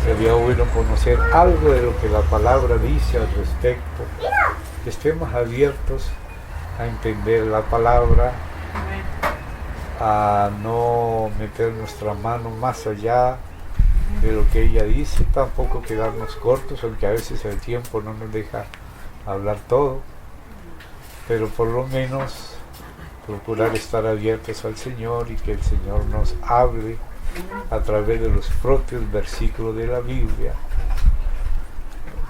Sería bueno conocer algo de lo que la palabra dice al respecto. Que estemos abiertos a entender la palabra, a no meter nuestra mano más allá de lo que ella dice, tampoco quedarnos cortos, aunque a veces el tiempo no nos deja hablar todo, pero por lo menos procurar estar abiertos al Señor y que el Señor nos hable a través de los propios versículos de la Biblia.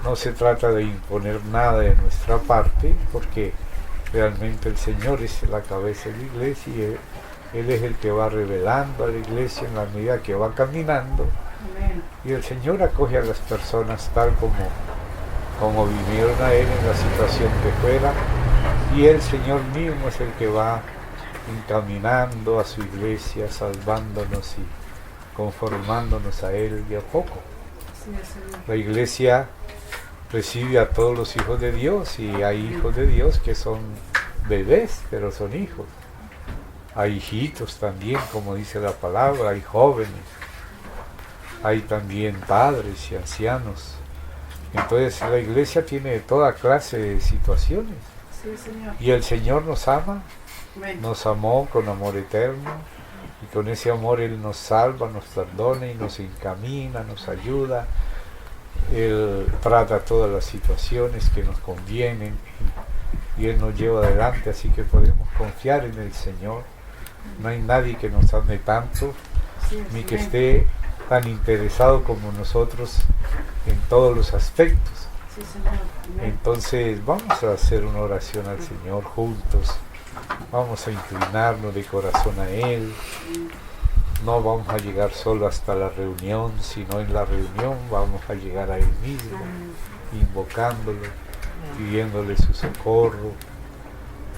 No se trata de imponer nada de nuestra parte, porque realmente el Señor es la cabeza de la iglesia y Él es el que va revelando a la iglesia en la medida que va caminando. Amén. Y el Señor acoge a las personas tal como vinieron a Él en la situación que fuera, y el Señor mismo es el que va encaminando a su iglesia, salvándonos y conformándonos a Él de a poco. La iglesia recibe a todos los hijos de Dios, y hay hijos de Dios que son bebés, pero son hijos. Hay hijitos también, como dice la palabra, hay jóvenes, hay también padres y ancianos. Entonces la iglesia tiene toda clase de situaciones. Sí, Señor. Y el Señor nos ama, Amén. nos amó con amor eterno, y con ese amor Él nos salva, nos perdona y nos encamina, nos ayuda. Él trata todas las situaciones que nos convienen y Él nos lleva adelante, así que podemos confiar en el Señor. No hay nadie que nos ame tanto, Sí, ni que amén. esté tan interesado como nosotros en todos los aspectos. Sí, Señor. Amén. Entonces vamos a hacer una oración al Señor juntos, vamos a inclinarnos de corazón a Él. No vamos a llegar solo hasta la reunión, sino en la reunión vamos a llegar a Él mismo, invocándolo, pidiéndole su socorro,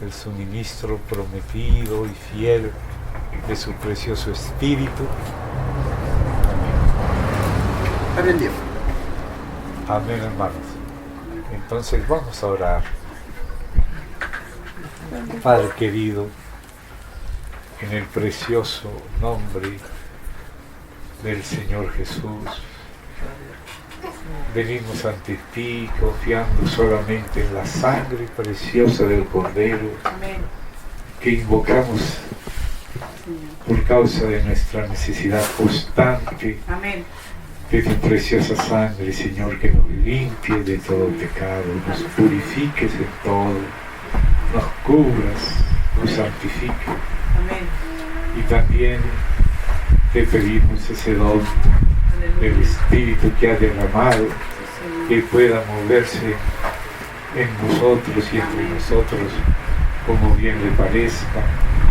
el suministro prometido y fiel de su precioso Espíritu. Aprendió. Amén, hermanos. Entonces vamos a orar. Padre querido, en el precioso nombre del Señor Jesús, venimos ante ti confiando solamente en la sangre preciosa del Cordero, Amén. que invocamos por causa de nuestra necesidad constante Amén. de tu preciosa sangre, Señor, que nos limpie de todo pecado, nos purifiques de todo, nos cubras, nos santifiques. Amén. Y también te pedimos ese don del Aleluya. Espíritu que ha derramado, Sí, que pueda moverse en nosotros y entre nosotros como bien le parezca.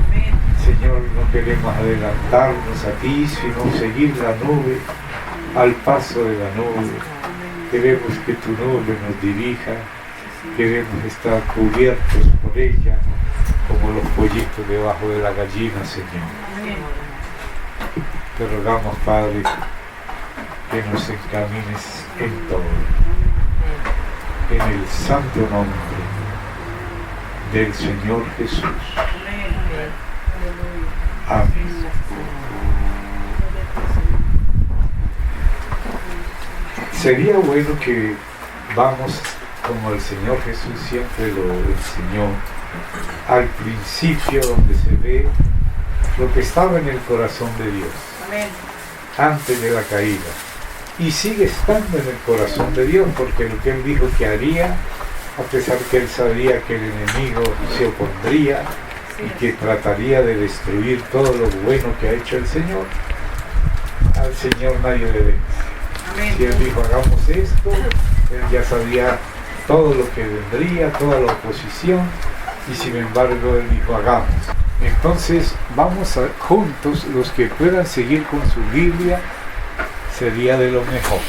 Amén. Señor, no queremos adelantarnos a ti, sino seguir la nube, al paso de la nube. Amén. Queremos que tu nube nos dirija, queremos estar cubiertos por ella, como los pollitos debajo de la gallina, Señor. Amén. Te rogamos, Padre, que nos encamines en todo, en el santo nombre del Señor Jesús. Amén. Aleluya. Amén. Sería bueno que vamos, como el Señor Jesús siempre lo enseñó, al principio donde se ve lo que estaba en el corazón de Dios Amén. antes de la caída, y sigue estando en el corazón de Dios, porque lo que Él dijo que haría, a pesar que Él sabía que el enemigo se opondría y que trataría de destruir todo lo bueno que ha hecho el Señor, al Señor nadie le vence. Si Él dijo hagamos esto, Él ya sabía todo lo que vendría, toda la oposición, y sin embargo Él dijo hagamos. Entonces vamos a, juntos, los que puedan seguir con su Biblia, sería de lo mejor.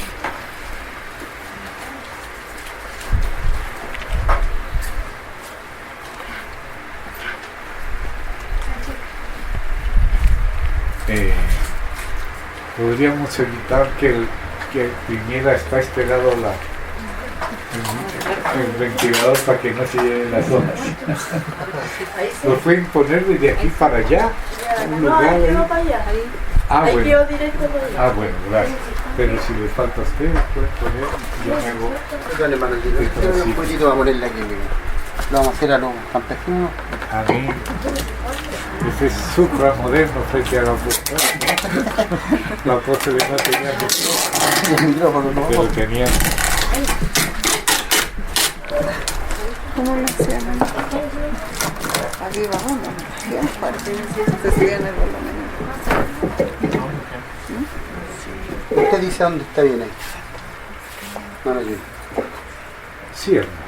Podríamos evitar que viniera hasta este lado el ventilador para que no se lleven las hojas. Lo pueden poner desde aquí para allá, un No, lugar ahí ahí. quedó para allá. Ah, Ahí bueno. quedó directo para allá. Ah, bueno, gracias. pero si le falta a usted, puede poner, yo me hago. Dale, hermano, un poquito vamos a ponerle aquí, mira. Lo vamos a hacer a los campesinos. A mí, ese es supra moderno frente a la postre. La postre no tenía El micrófono, no. pero tenían. ¿Cómo lo hacían? Aquí bajamos, bien fuerte, se sigue en el volumen. Usted dice dónde está bien ahí. No lo quiero. Sí, hermano.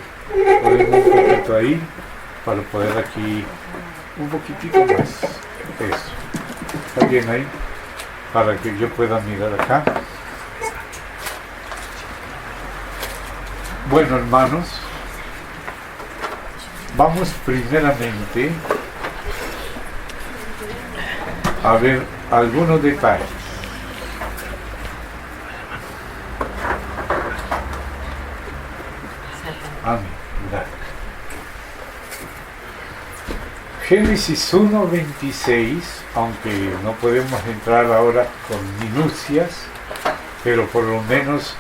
Ponemos un poquito ahí para poder aquí un poquitito más. Eso. Está bien ahí para que yo pueda mirar acá. Bueno, hermanos, vamos primeramente a ver algunos detalles. Amén. Gracias. Génesis 1:26, aunque no podemos entrar ahora con minucias, pero por lo menos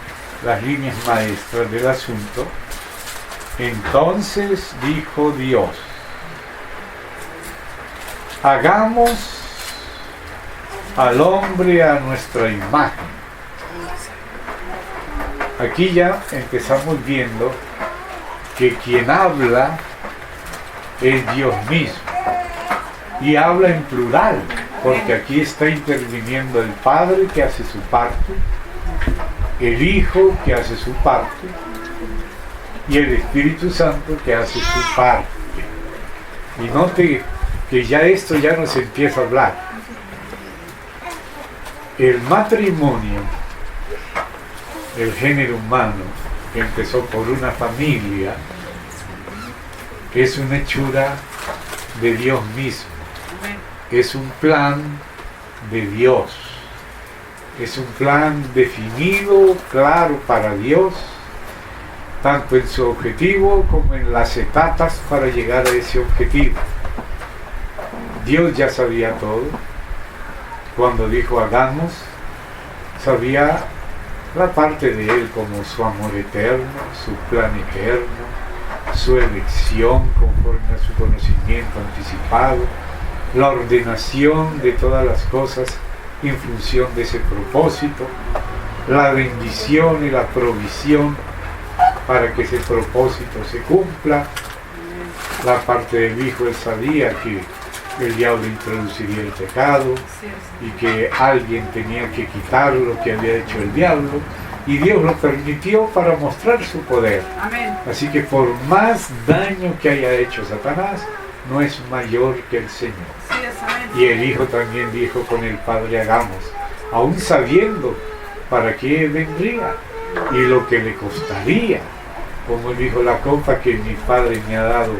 las líneas maestras del asunto. Entonces dijo Dios: hagamos al hombre a nuestra imagen. Aquí ya empezamos viendo que quien habla es Dios mismo, y habla en plural, porque aquí está interviniendo el Padre que hace su parte, el Hijo que hace su parte, y el Espíritu Santo que hace su parte. Y note que ya esto ya nos empieza a hablar. El matrimonio, el género humano, que empezó por una familia, es una hechura de Dios mismo, es un plan de Dios, es un plan definido, claro para Dios, tanto en su objetivo como en las etapas para llegar a ese objetivo. Dios ya sabía todo. Cuando dijo hagamos, sabía la parte de Él como su amor eterno, su plan eterno, su elección conforme a su conocimiento anticipado, la ordenación de todas las cosas en función de ese propósito, la bendición y la provisión para que ese propósito se cumpla. La parte del Hijo, Él sabía que el diablo introduciría el pecado y que alguien tenía que quitar lo que había hecho el diablo, y Dios lo permitió para mostrar su poder. Amén. Así que por más daño que haya hecho Satanás, no es mayor que el Señor. Sí, amén. Y el Hijo también dijo con el Padre hagamos, aún sabiendo para qué vendría y lo que le costaría. Como dijo, la copa que mi Padre me ha dado,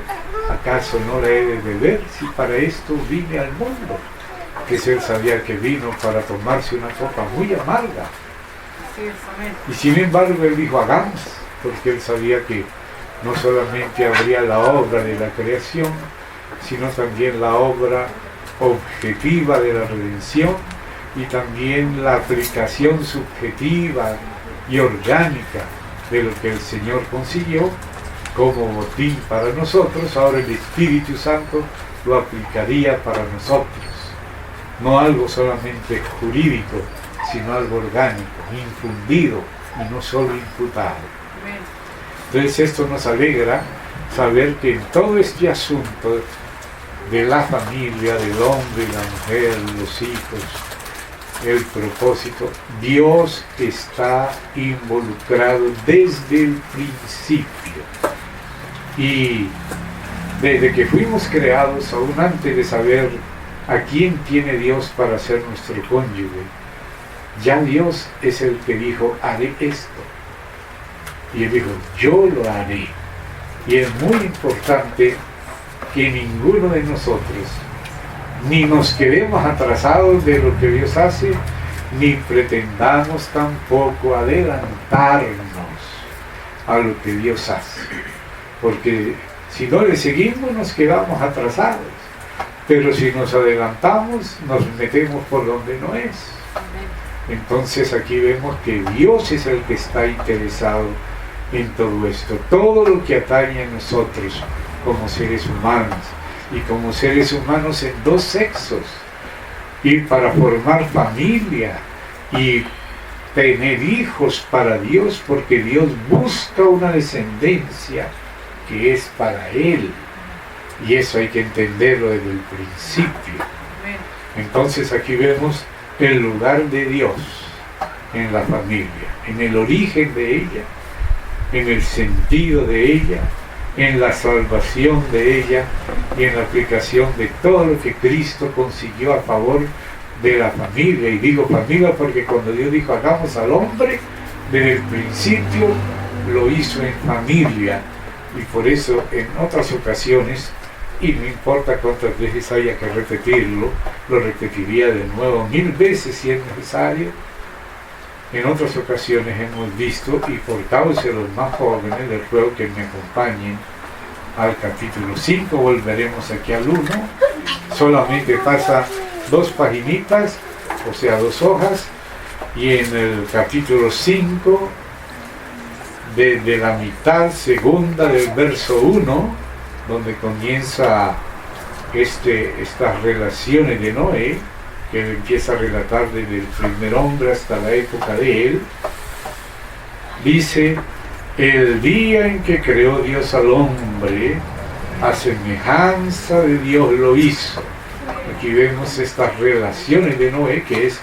¿acaso no la he de beber si para esto vine al mundo? Que él sabía que vino para tomarse una copa muy amarga. Sí, amén. Y sin embargo él dijo hagamos, porque él sabía que no solamente habría la obra de la creación, sino también la obra objetiva de la redención, y también la aplicación subjetiva y orgánica de lo que el Señor consiguió como botín para nosotros. Ahora el Espíritu Santo lo aplicaría para nosotros, no algo solamente jurídico, sino algo orgánico, infundido y no solo imputado. Amén. Entonces esto nos alegra saber que en todo este asunto de la familia, del hombre y la mujer, los hijos, el propósito, Dios está involucrado desde el principio. Y desde que fuimos creados, aún antes de saber a quién tiene Dios para ser nuestro cónyuge, ya Dios es el que dijo, haré esto. Y Él dijo, yo lo haré. Y es muy importante que ninguno de nosotros ni nos quedemos atrasados de lo que Dios hace, ni pretendamos tampoco adelantarnos a lo que Dios hace. Porque si no le seguimos nos quedamos atrasados. Pero si nos adelantamos, nos metemos por donde no es. Entonces aquí vemos que Dios es el que está interesado en todo esto. Todo lo que atañe a nosotros como seres humanos, y como seres humanos en dos sexos, y para formar familia y tener hijos para Dios, porque Dios busca una descendencia que es para Él, y eso hay que entenderlo desde el principio. Entonces aquí vemos el lugar de Dios en la familia, en el origen de ella, en el sentido de ella, en la salvación de ella y en la aplicación de todo lo que Cristo consiguió a favor de la familia. Y digo familia porque cuando Dios dijo hagamos al hombre, desde el principio lo hizo en familia, y por eso en otras ocasiones, y no importa cuántas veces haya que repetirlo, lo repetiría de nuevo 1000 veces si es necesario. En otras ocasiones hemos visto, y por causa de los más jóvenes les ruego que me acompañen al capítulo 5, volveremos aquí al 1, solamente pasa 2 paginitas, o sea 2 hojas, y en el capítulo 5, desde la mitad segunda del verso 1, donde comienza estas relaciones de Noé, que él empieza a relatar desde el primer hombre hasta la época de él, dice: el día en que creó Dios al hombre, a semejanza de Dios lo hizo. Aquí vemos estas relaciones de Noé, que es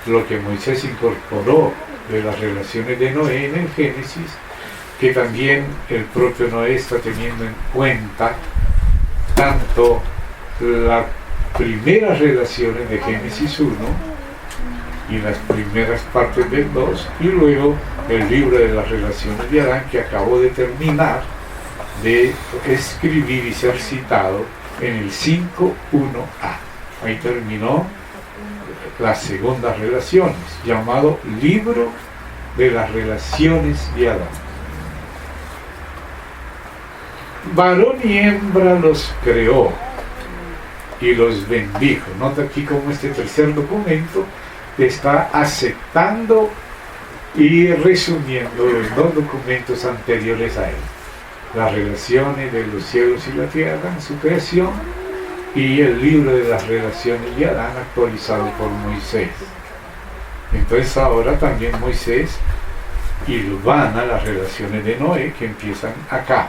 lo que Moisés incorporó de las relaciones de Noé en el Génesis, que también el propio Noé está teniendo en cuenta tanto las primeras relaciones de Génesis 1 y las primeras partes del 2, y luego el libro de las relaciones de Adán, que acabó de terminar de escribir y ser citado en el 5.1a. Ahí terminó las segundas relaciones, llamado libro de las relaciones de Adán. Varón y hembra los creó y los bendijo. Nota aquí cómo este tercer documento está aceptando y resumiendo los 2 documentos anteriores a él: las relaciones de los cielos y la tierra en su creación, y el libro de las relaciones de Adán actualizado por Moisés. Entonces ahora también Moisés ilvana las relaciones de Noé, que empiezan acá: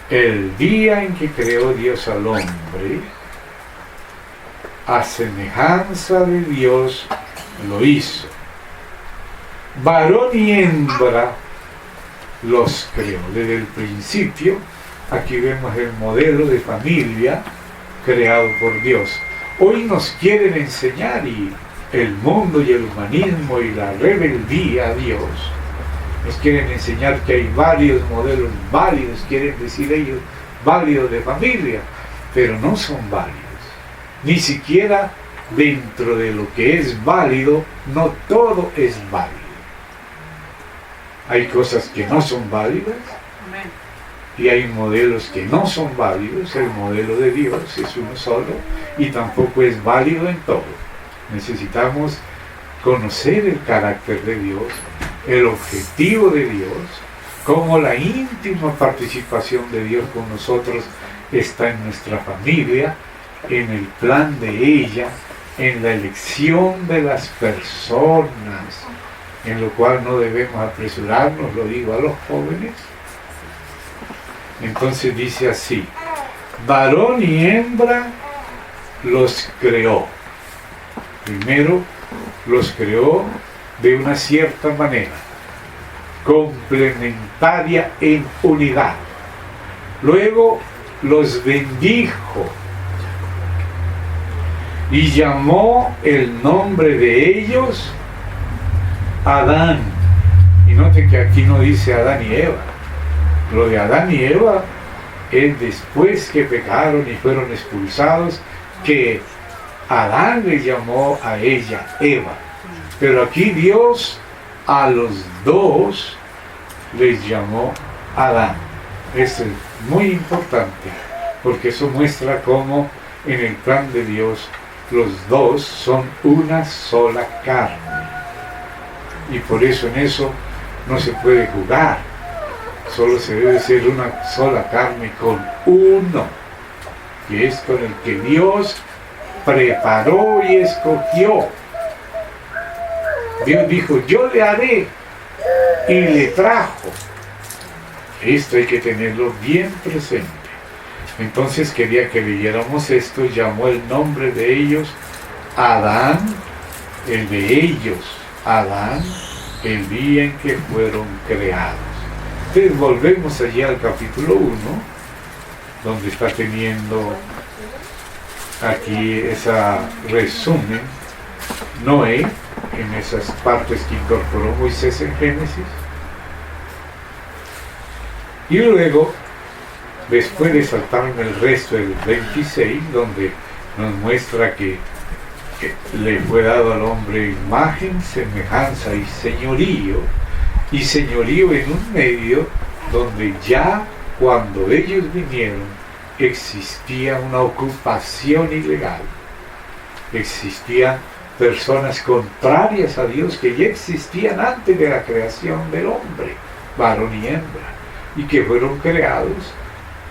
el día en que creó Dios al hombre, a semejanza de Dios lo hizo. Varón y hembra los creó. Desde el principio, aquí vemos el modelo de familia creado por Dios. Hoy nos quieren enseñar, y el mundo y el humanismo y la rebeldía a Dios nos quieren enseñar que hay varios modelos válidos, quieren decir ellos, válidos de familia, pero no son válidos. Ni siquiera dentro de lo que es válido, no todo es válido. Hay cosas que no son válidas, y hay modelos que no son válidos. El modelo de Dios es uno solo y tampoco es válido en todo. Necesitamos conocer el carácter de Dios, el objetivo de Dios, cómo la íntima participación de Dios con nosotros está en nuestra familia, en el plan de ella, en la elección de las personas, en lo cual no debemos apresurarnos, lo digo a los jóvenes. Entonces dice así: varón y hembra los creó. Primero los creó de una cierta manera, complementaria en unidad. Luego los bendijo y llamó el nombre de ellos Adán. Y noten que aquí no dice Adán y Eva. Lo de Adán y Eva es después que pecaron y fueron expulsados, que Adán le llamó a ella Eva. Pero aquí Dios a los dos les llamó Adán. Esto es muy importante, porque eso muestra cómo en el plan de Dios los dos son una sola carne. Y por eso en eso no se puede jugar. Solo se debe ser una sola carne con uno, que es con el que Dios preparó y escogió. Dios dijo, yo le haré, y le trajo. Esto hay que tenerlo bien presente. Entonces quería que leyéramos esto. Llamó el nombre de ellos Adán, el de ellos Adán, el día en que fueron creados. Entonces volvemos allí al capítulo 1, donde está teniendo aquí ese resumen Noé, en esas partes que incorporó Moisés en Génesis. Y luego, después de saltarme el resto del 26, donde nos muestra que le fue dado al hombre imagen, semejanza y señorío en un medio donde ya cuando ellos vinieron existía una ocupación ilegal, existían personas contrarias a Dios que ya existían antes de la creación del hombre, varón y hembra, y que fueron creados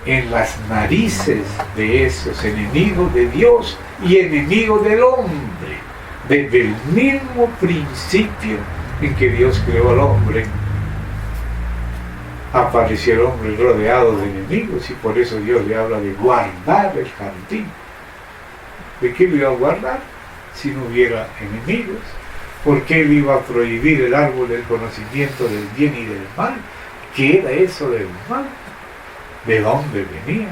en las narices de esos enemigos de Dios y enemigos del hombre, desde el mismo principio en que Dios creó al hombre. Apareció el hombre rodeado de enemigos, y por eso Dios le habla de guardar el jardín. ¿De qué lo iba a guardar si no hubiera enemigos? ¿Por qué él iba a prohibir el árbol del conocimiento del bien y del mal? ¿Qué era eso del mal? ¿De dónde venía?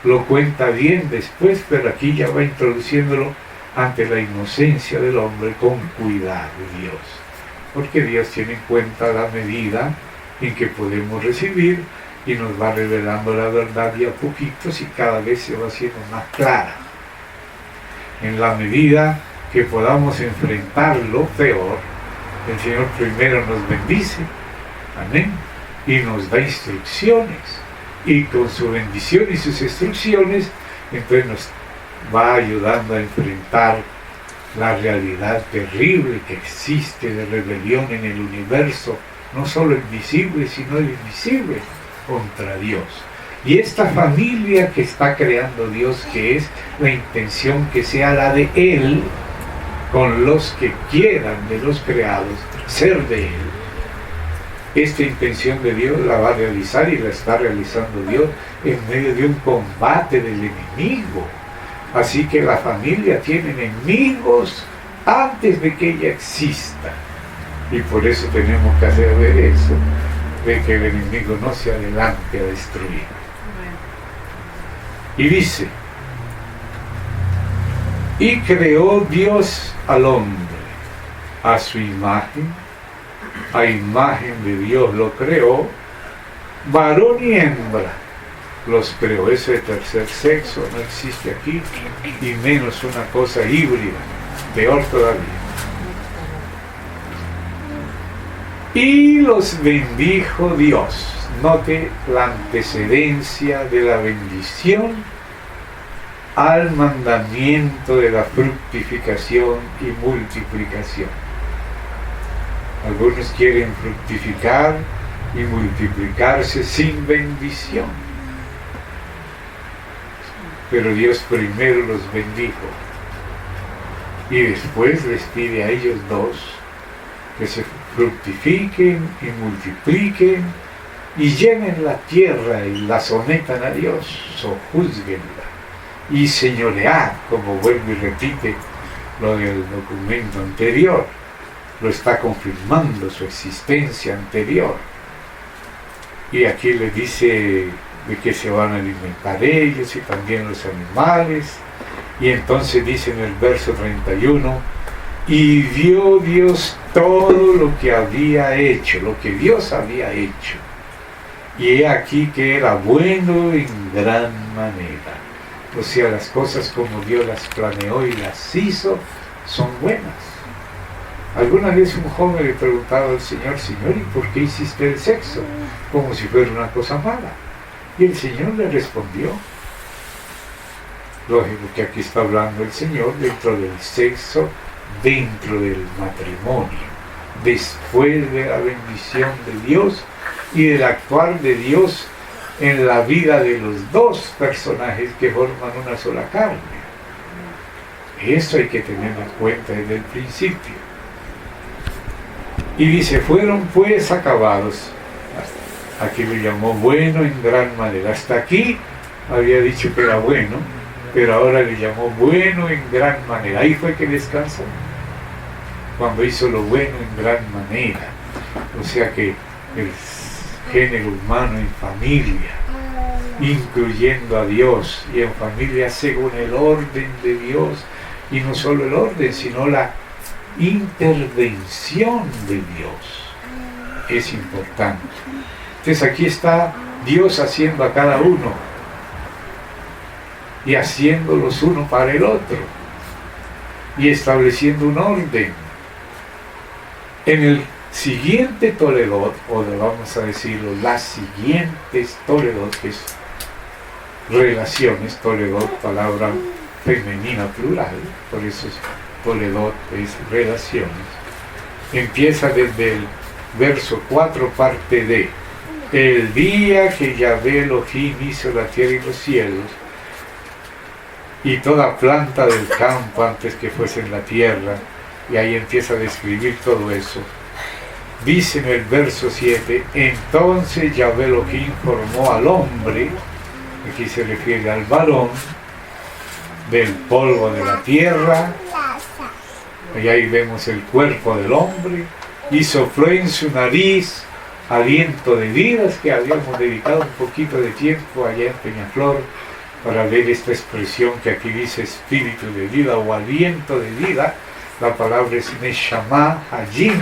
Lo cuenta bien después, pero aquí ya va introduciéndolo ante la inocencia del hombre con cuidado de Dios. Porque Dios tiene en cuenta la medida en que podemos recibir y nos va revelando la verdad de a poquitos, y cada vez se va haciendo más clara. En la medida que podamos enfrentar lo peor, el Señor primero nos bendice, amén, y nos da instrucciones, y con su bendición y sus instrucciones entonces nos va ayudando a enfrentar la realidad terrible que existe de rebelión en el universo, no solo el visible sino el invisible, contra Dios. Y esta familia que está creando Dios, que es la intención que sea la de Él, con los que quieran de los creados ser de Él, esta intención de Dios la va a realizar, y la está realizando Dios en medio de un combate del enemigo. Así que la familia tiene enemigos antes de que ella exista, y por eso tenemos que hacer ver eso, de que el enemigo no se adelante a destruir. Y dice, y creó Dios al hombre a su imagen, a imagen de Dios lo creó, varón y hembra los creó. Ese tercer sexo no existe aquí, y menos una cosa híbrida, peor todavía. Y los bendijo Dios. Note la antecedencia de la bendición al mandamiento de la fructificación y multiplicación. Algunos quieren fructificar y multiplicarse sin bendición, pero Dios primero los bendijo y después les pide a ellos dos que se fructifiquen y multipliquen y llenen la tierra y la sometan a Dios, sojúzguenla y señoread, como vuelve y repite lo del documento anterior, lo está confirmando su existencia anterior. Y aquí le dice de que se van a alimentar ellos y también los animales. Y entonces dice en el verso 31, y vio Dios todo lo que había hecho, lo que Dios había hecho, y he aquí que era bueno en gran manera. O sea, las cosas como Dios las planeó y las hizo son buenas. Alguna vez un joven le preguntaba al Señor, Señor, ¿y por qué hiciste el sexo? Como si fuera una cosa mala. Y el Señor le respondió, lógico que aquí está hablando el Señor dentro del sexo, dentro del matrimonio. después de la bendición de Dios y del actuar de Dios en la vida de los dos personajes que forman una sola carne. Eso hay que tenerlo en cuenta desde el principio. Y dice, fueron pues acabados. Aquí lo llamó bueno en gran manera. Hasta aquí había dicho que era bueno, pero ahora le llamó bueno en gran manera. Ahí fue que descansó, cuando hizo lo bueno en gran manera. O sea que el género humano en familia, incluyendo a Dios, y en familia según el orden de Dios, y no solo el orden, sino la intervención de Dios, es importante. Entonces aquí está Dios haciendo a cada uno y haciéndolos uno para el otro y estableciendo un orden. En el siguiente Toledot, o vamos a decirlo, las siguientes Toledot, que es relaciones, Toledot, palabra femenina plural, por eso es Toledot, es relaciones, empieza desde el verso 4, parte D. El día que Yahvé Elohim hizo la tierra y los cielos, y toda planta del campo antes que fuese en la tierra, y ahí empieza a describir todo eso. Dice en el verso 7, entonces Yahvé Elohim formó al hombre, aquí se refiere al varón, del polvo de la tierra, y ahí vemos el cuerpo del hombre, y sopló en su nariz aliento de vidas, que habíamos dedicado un poquito de tiempo allá en Peñaflor para ver esta expresión que aquí dice espíritu de vida o aliento de vida. La palabra es Neshama Hayim,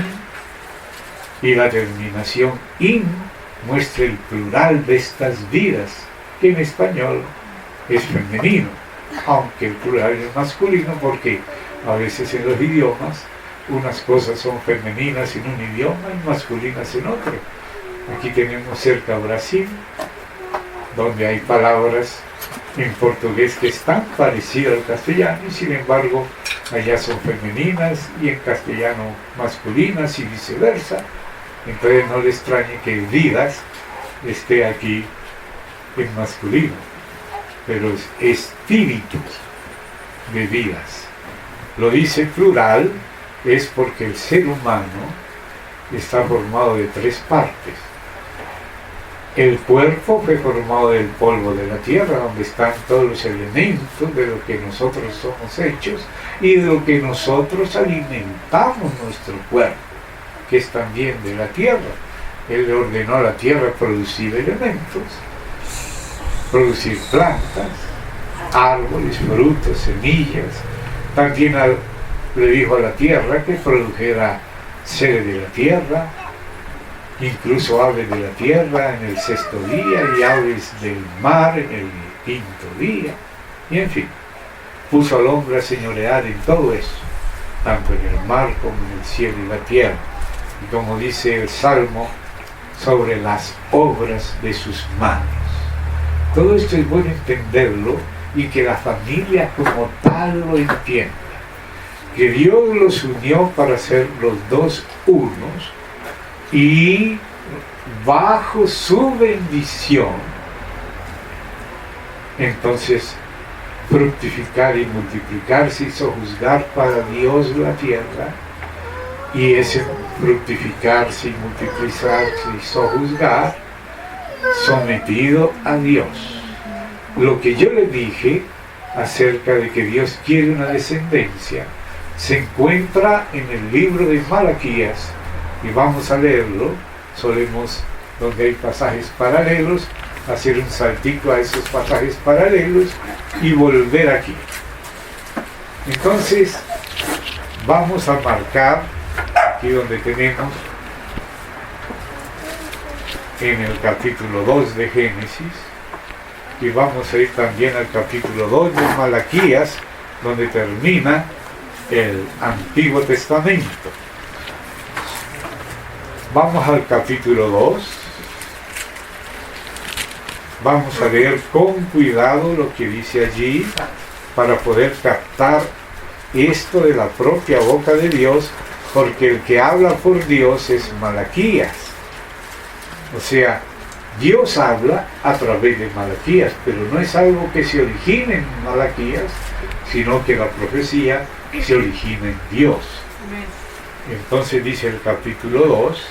y la terminación in muestra el plural de estas vidas, que en español es femenino, aunque el plural es masculino, porque a veces en los idiomas unas cosas son femeninas en un idioma y masculinas en otro. Aquí tenemos cerca Brasil, donde hay palabras en portugués que están parecidas al castellano, y sin embargo allá son femeninas y en castellano masculinas y viceversa. Entonces no le extrañe que vidas esté aquí en masculino, pero es espíritus de vidas. Lo dice plural es porque el ser humano está formado de tres partes. El cuerpo fue formado del polvo de la tierra, donde están todos los elementos de lo que nosotros somos hechos y de lo que nosotros alimentamos nuestro cuerpo, que es también de la tierra. Él le ordenó a la tierra producir elementos, producir plantas, árboles, frutos, semillas. También le dijo a la tierra que produjera seres de la tierra, incluso aves de la tierra en el sexto día y aves del mar en el quinto día, y en fin, puso al hombre a señorear en todo eso, tanto en el mar como en el cielo y la tierra, y como dice el Salmo, sobre las obras de sus manos. Todo esto es bueno entenderlo y que la familia como tal lo entienda, que Dios los unió para ser los dos unos, y bajo su bendición entonces fructificar y multiplicarse y sojuzgar para Dios la tierra, y ese fructificarse y multiplicarse y sojuzgar sometido a Dios. Lo que yo le dije acerca de que Dios quiere una descendencia se encuentra en el libro de Malaquías, y vamos a leerlo. Solemos, donde hay pasajes paralelos, hacer un saltico a esos pasajes paralelos y volver aquí. Entonces vamos a marcar aquí donde tenemos en el capítulo 2 de Génesis, y vamos a ir también al capítulo 2 de Malaquías, donde termina el Antiguo Testamento. Vamos al capítulo 2. Vamos a leer con cuidado lo que dice allí para poder captar esto de la propia boca de Dios porque el que habla por Dios es Malaquías. O sea, Dios habla a través de Malaquías, pero no es algo que se origine en Malaquías, sino que la profecía se origina en Dios. Amén. Entonces dice el capítulo 2,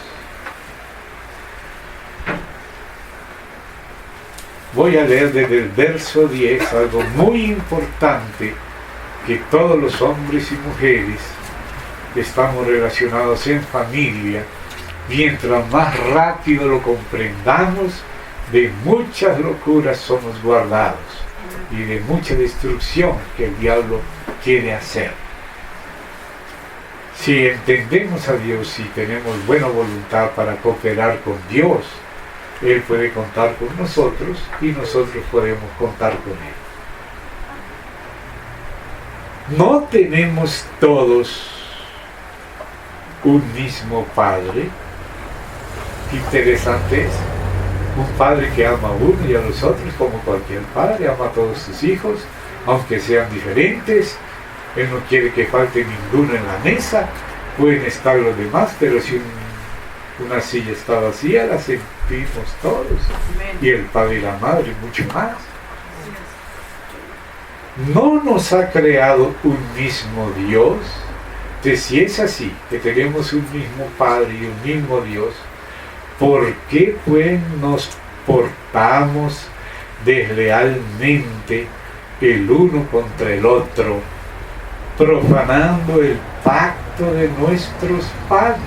voy a leer desde el verso 10 algo muy importante que todos los hombres y mujeres que estamos relacionados en familia, mientras más rápido lo comprendamos, de muchas locuras somos guardados y de mucha destrucción que el diablo quiere hacer. Si entendemos a Dios y tenemos buena voluntad para cooperar con Dios, Él puede contar con nosotros y nosotros podemos contar con Él. No tenemos todos un mismo Padre. Qué interesante es. Un padre que ama a uno y a los otros, como cualquier padre, ama a todos sus hijos, aunque sean diferentes. Él no quiere que falte ninguno en la mesa. Pueden estar los demás, pero si una silla está vacía, la sentimos todos. Amén. Y el padre y la madre, mucho más. No nos ha creado un mismo Dios. Entonces, si es así, que tenemos un mismo Padre y un mismo Dios, ¿por qué pues nos portamos deslealmente el uno contra el otro, profanando el pacto de nuestros padres?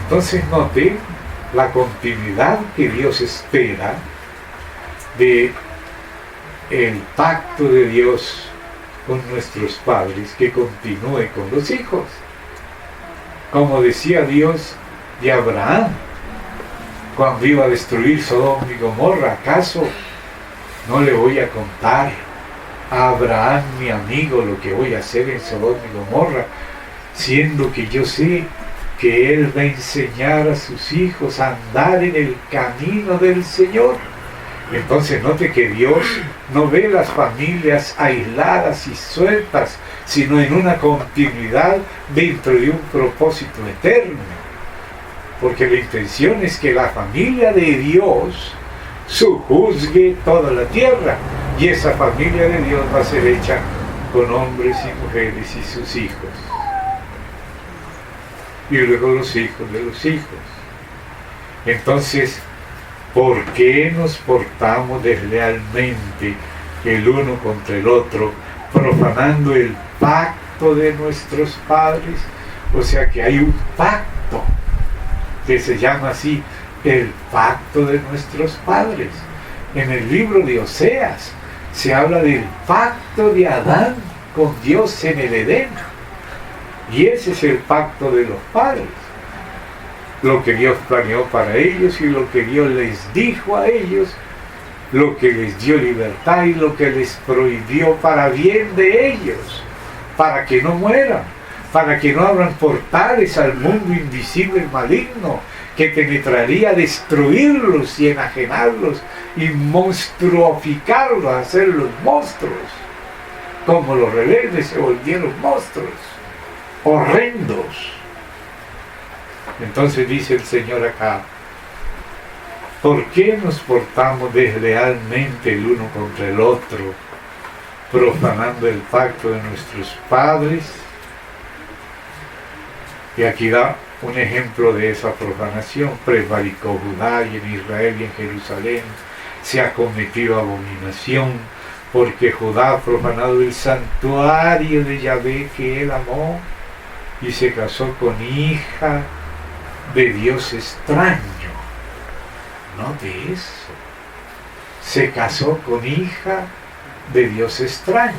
Entonces noten la continuidad que Dios espera de el pacto de Dios con nuestros padres, que continúe con los hijos. Como decía Dios de Abraham cuando iba a destruir Sodoma y Gomorra, ¿acaso no le voy a contar a Abraham, mi amigo, lo que voy a hacer en Sodoma y Gomorra, siendo que yo sé que Él va a enseñar a sus hijos a andar en el camino del Señor? Entonces note que Dios no ve las familias aisladas y sueltas, sino en una continuidad dentro de un propósito eterno. Porque la intención es que la familia de Dios sojuzgue toda la tierra, y esa familia de Dios va a ser hecha con hombres y mujeres y sus hijos. Y luego los hijos de los hijos. Entonces, ¿por qué nos portamos deslealmente el uno contra el otro, profanando el pacto de nuestros padres? O sea que hay un pacto que se llama así, el pacto de nuestros padres. En el libro de Oseas se habla del pacto de Adán con Dios en el Edén. Y ese es el pacto de los padres. Lo que Dios planeó para ellos y lo que Dios les dijo a ellos, lo que les dio libertad y lo que les prohibió para bien de ellos, para que no mueran, para que no abran portales al mundo invisible y maligno que penetraría a destruirlos y enajenarlos y monstruoficarlos, hacerlos monstruos, como los rebeldes se volvieron monstruos horrendos. Entonces dice el Señor acá, ¿por qué nos portamos deslealmente el uno contra el otro, profanando el pacto de nuestros padres? Y aquí da un ejemplo de esa profanación. Prevaricó Judá, y en Israel y en Jerusalén se ha cometido abominación, porque Judá ha profanado el santuario de Yahvé que él amó, y se casó con hija de Dios extraño. Note eso. Se casó con hija de Dios extraño.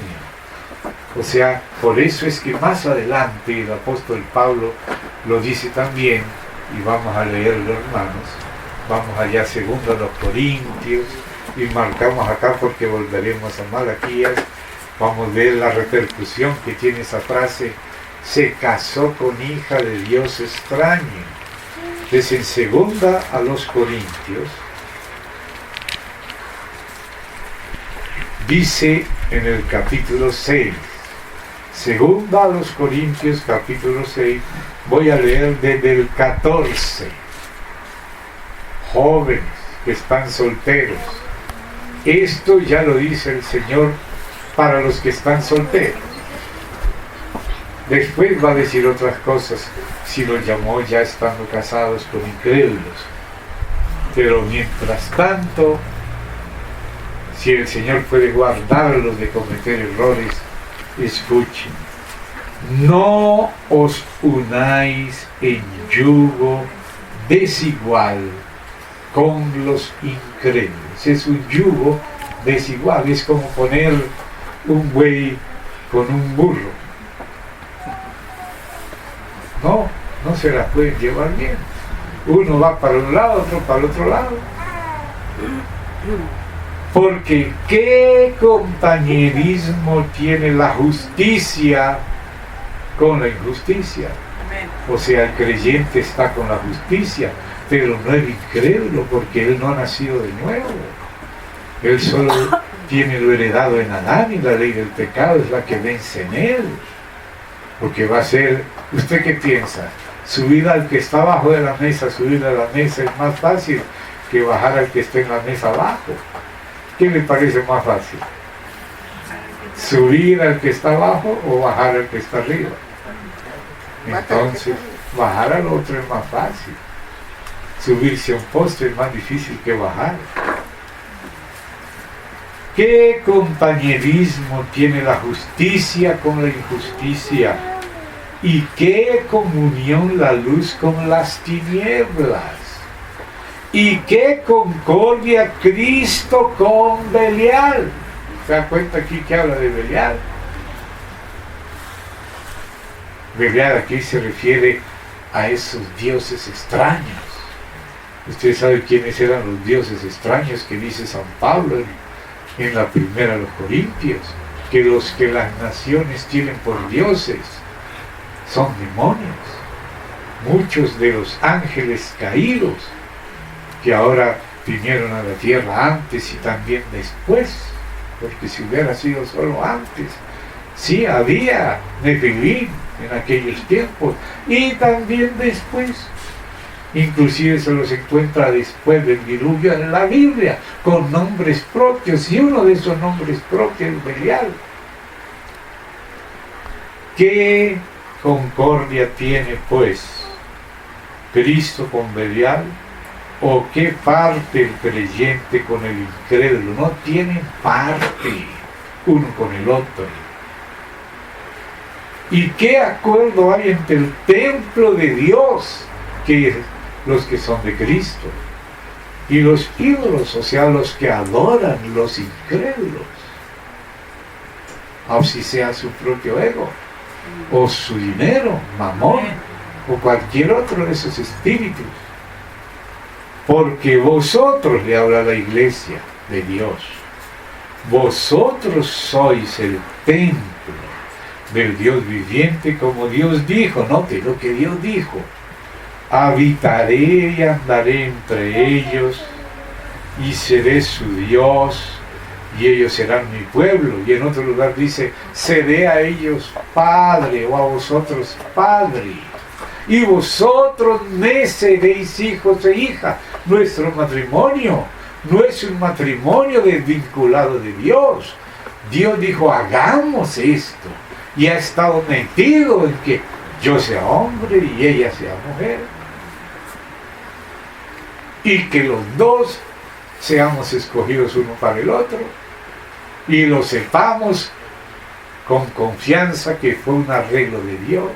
O sea, por eso es que más adelante el apóstol Pablo lo dice también, y vamos a leerlo, hermanos. Vamos allá, 2 Corintios, y marcamos acá porque volveremos a Malaquías. Vamos a ver la repercusión que tiene esa frase, se casó con hija de Dios extraño. Entonces, en 2 Corintios, dice en el capítulo 6, Segunda a los Corintios, capítulo 6, voy a leer desde el 14. Jóvenes que están solteros, esto ya lo dice el Señor para los que están solteros. Después va a decir otras cosas si los llamó ya estando casados con incrédulos. Pero mientras tanto, si el Señor puede guardarlos de cometer errores, escuchen: no os unáis en yugo desigual con los incrédulos. Es un yugo desigual, es como poner un buey con un burro. No se la pueden llevar bien. Uno va para un lado, otro para el otro lado. Porque ¿qué compañerismo tiene la justicia con la injusticia? O sea, el creyente está con la justicia, pero no el incrédulo, porque él no ha nacido de nuevo. Él solo tiene lo heredado en Adán, y la ley del pecado es la que vence en él. Porque va a ser, ¿usted qué piensa? Subir al que está abajo de la mesa, subir a la mesa es más fácil que bajar al que esté en la mesa abajo. ¿Qué le parece más fácil? ¿Subir al que está abajo o bajar al que está arriba? Entonces, bajar al otro es más fácil. Subirse a un poste es más difícil que bajar. ¿Qué compañerismo tiene la justicia con la injusticia? ¿Y qué comunión la luz con las tinieblas? ¿Y qué concordia Cristo con Belial? ¿Se da cuenta aquí que habla de Belial? Belial aquí se refiere a esos dioses extraños. Usted sabe quiénes eran los dioses extraños que dice San Pablo en la primera a los Corintios, que los que las naciones tienen por dioses son demonios. Muchos de los ángeles caídos que ahora vinieron a la tierra antes y también después, porque si hubiera sido solo antes, sí había Nefilim en aquellos tiempos, y también después, inclusive se los encuentra después del diluvio en la Biblia, con nombres propios, y uno de esos nombres propios es Belial. ¿Qué concordia tiene pues Cristo con Belial? ¿O qué parte el creyente con el incrédulo? No tienen parte uno con el otro. ¿Y qué acuerdo hay entre el templo de Dios, que es los que son de Cristo, y los ídolos, o sea, los que adoran los incrédulos? O si sea su propio ego, o su dinero, mamón, o cualquier otro de esos espíritus. Porque vosotros, le habla la iglesia de Dios, vosotros sois el templo del Dios viviente, como Dios dijo. Note lo que Dios dijo: habitaré y andaré entre ellos, y seré su Dios, y ellos serán mi pueblo. Y en otro lugar dice: seré a ellos padre, o a vosotros padre, y vosotros me seréis hijos e hijas. Nuestro matrimonio no es un matrimonio desvinculado de Dios. Dios dijo: hagamos esto, y ha estado metido en que yo sea hombre y ella sea mujer, y que los dos seamos escogidos uno para el otro, y lo sepamos con confianza que fue un arreglo de Dios.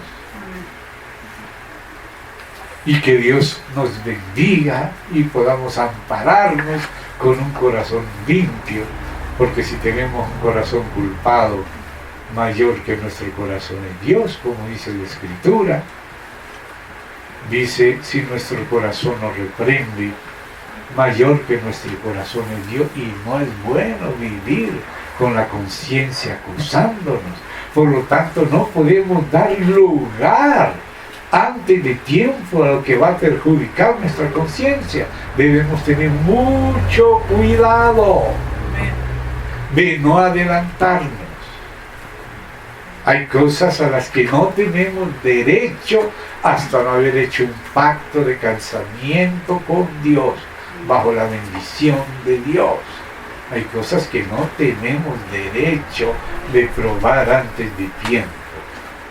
Y que Dios nos bendiga y podamos ampararnos con un corazón limpio, porque si tenemos un corazón culpado, mayor que nuestro corazón es Dios, como dice la Escritura. Dice: si nuestro corazón nos reprende, mayor que nuestro corazón es Dios. Y no es bueno vivir con la conciencia acusándonos. Por lo tanto, no podemos dar lugar antes de tiempo a lo que va a perjudicar nuestra conciencia. Debemos tener mucho cuidado de no adelantarnos. Hay cosas a las que no tenemos derecho hasta no haber hecho un pacto de casamiento con Dios, bajo la bendición de Dios. Hay cosas que no tenemos derecho de probar antes de tiempo,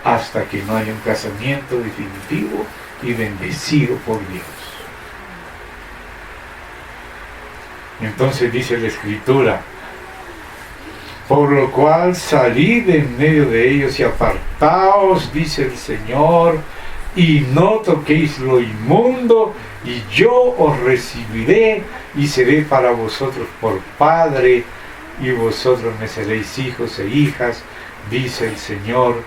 hasta que no haya un casamiento definitivo y bendecido por Dios. Entonces dice la Escritura: por lo cual salid en medio de ellos y apartaos, dice el Señor, y no toquéis lo inmundo, y yo os recibiré y seré para vosotros por Padre, y vosotros me seréis hijos e hijas, dice el Señor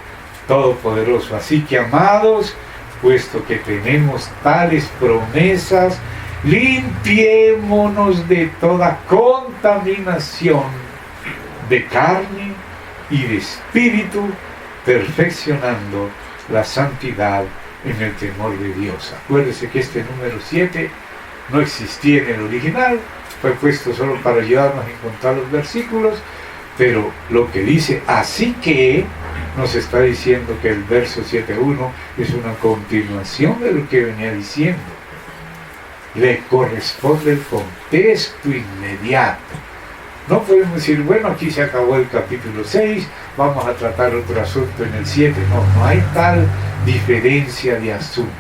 Todopoderoso. Así que, amados, puesto que tenemos tales promesas, limpiémonos de toda contaminación de carne y de espíritu, perfeccionando la santidad en el temor de Dios. Acuérdese que este número 7 no existía en el original, fue puesto solo para ayudarnos a encontrar los versículos, pero lo que dice así que nos está diciendo que el verso 7.1 es una continuación de lo que venía diciendo. Le corresponde el contexto inmediato. No podemos decir, bueno, aquí se acabó el capítulo 6, vamos a tratar otro asunto en el 7. No hay tal diferencia de asunto.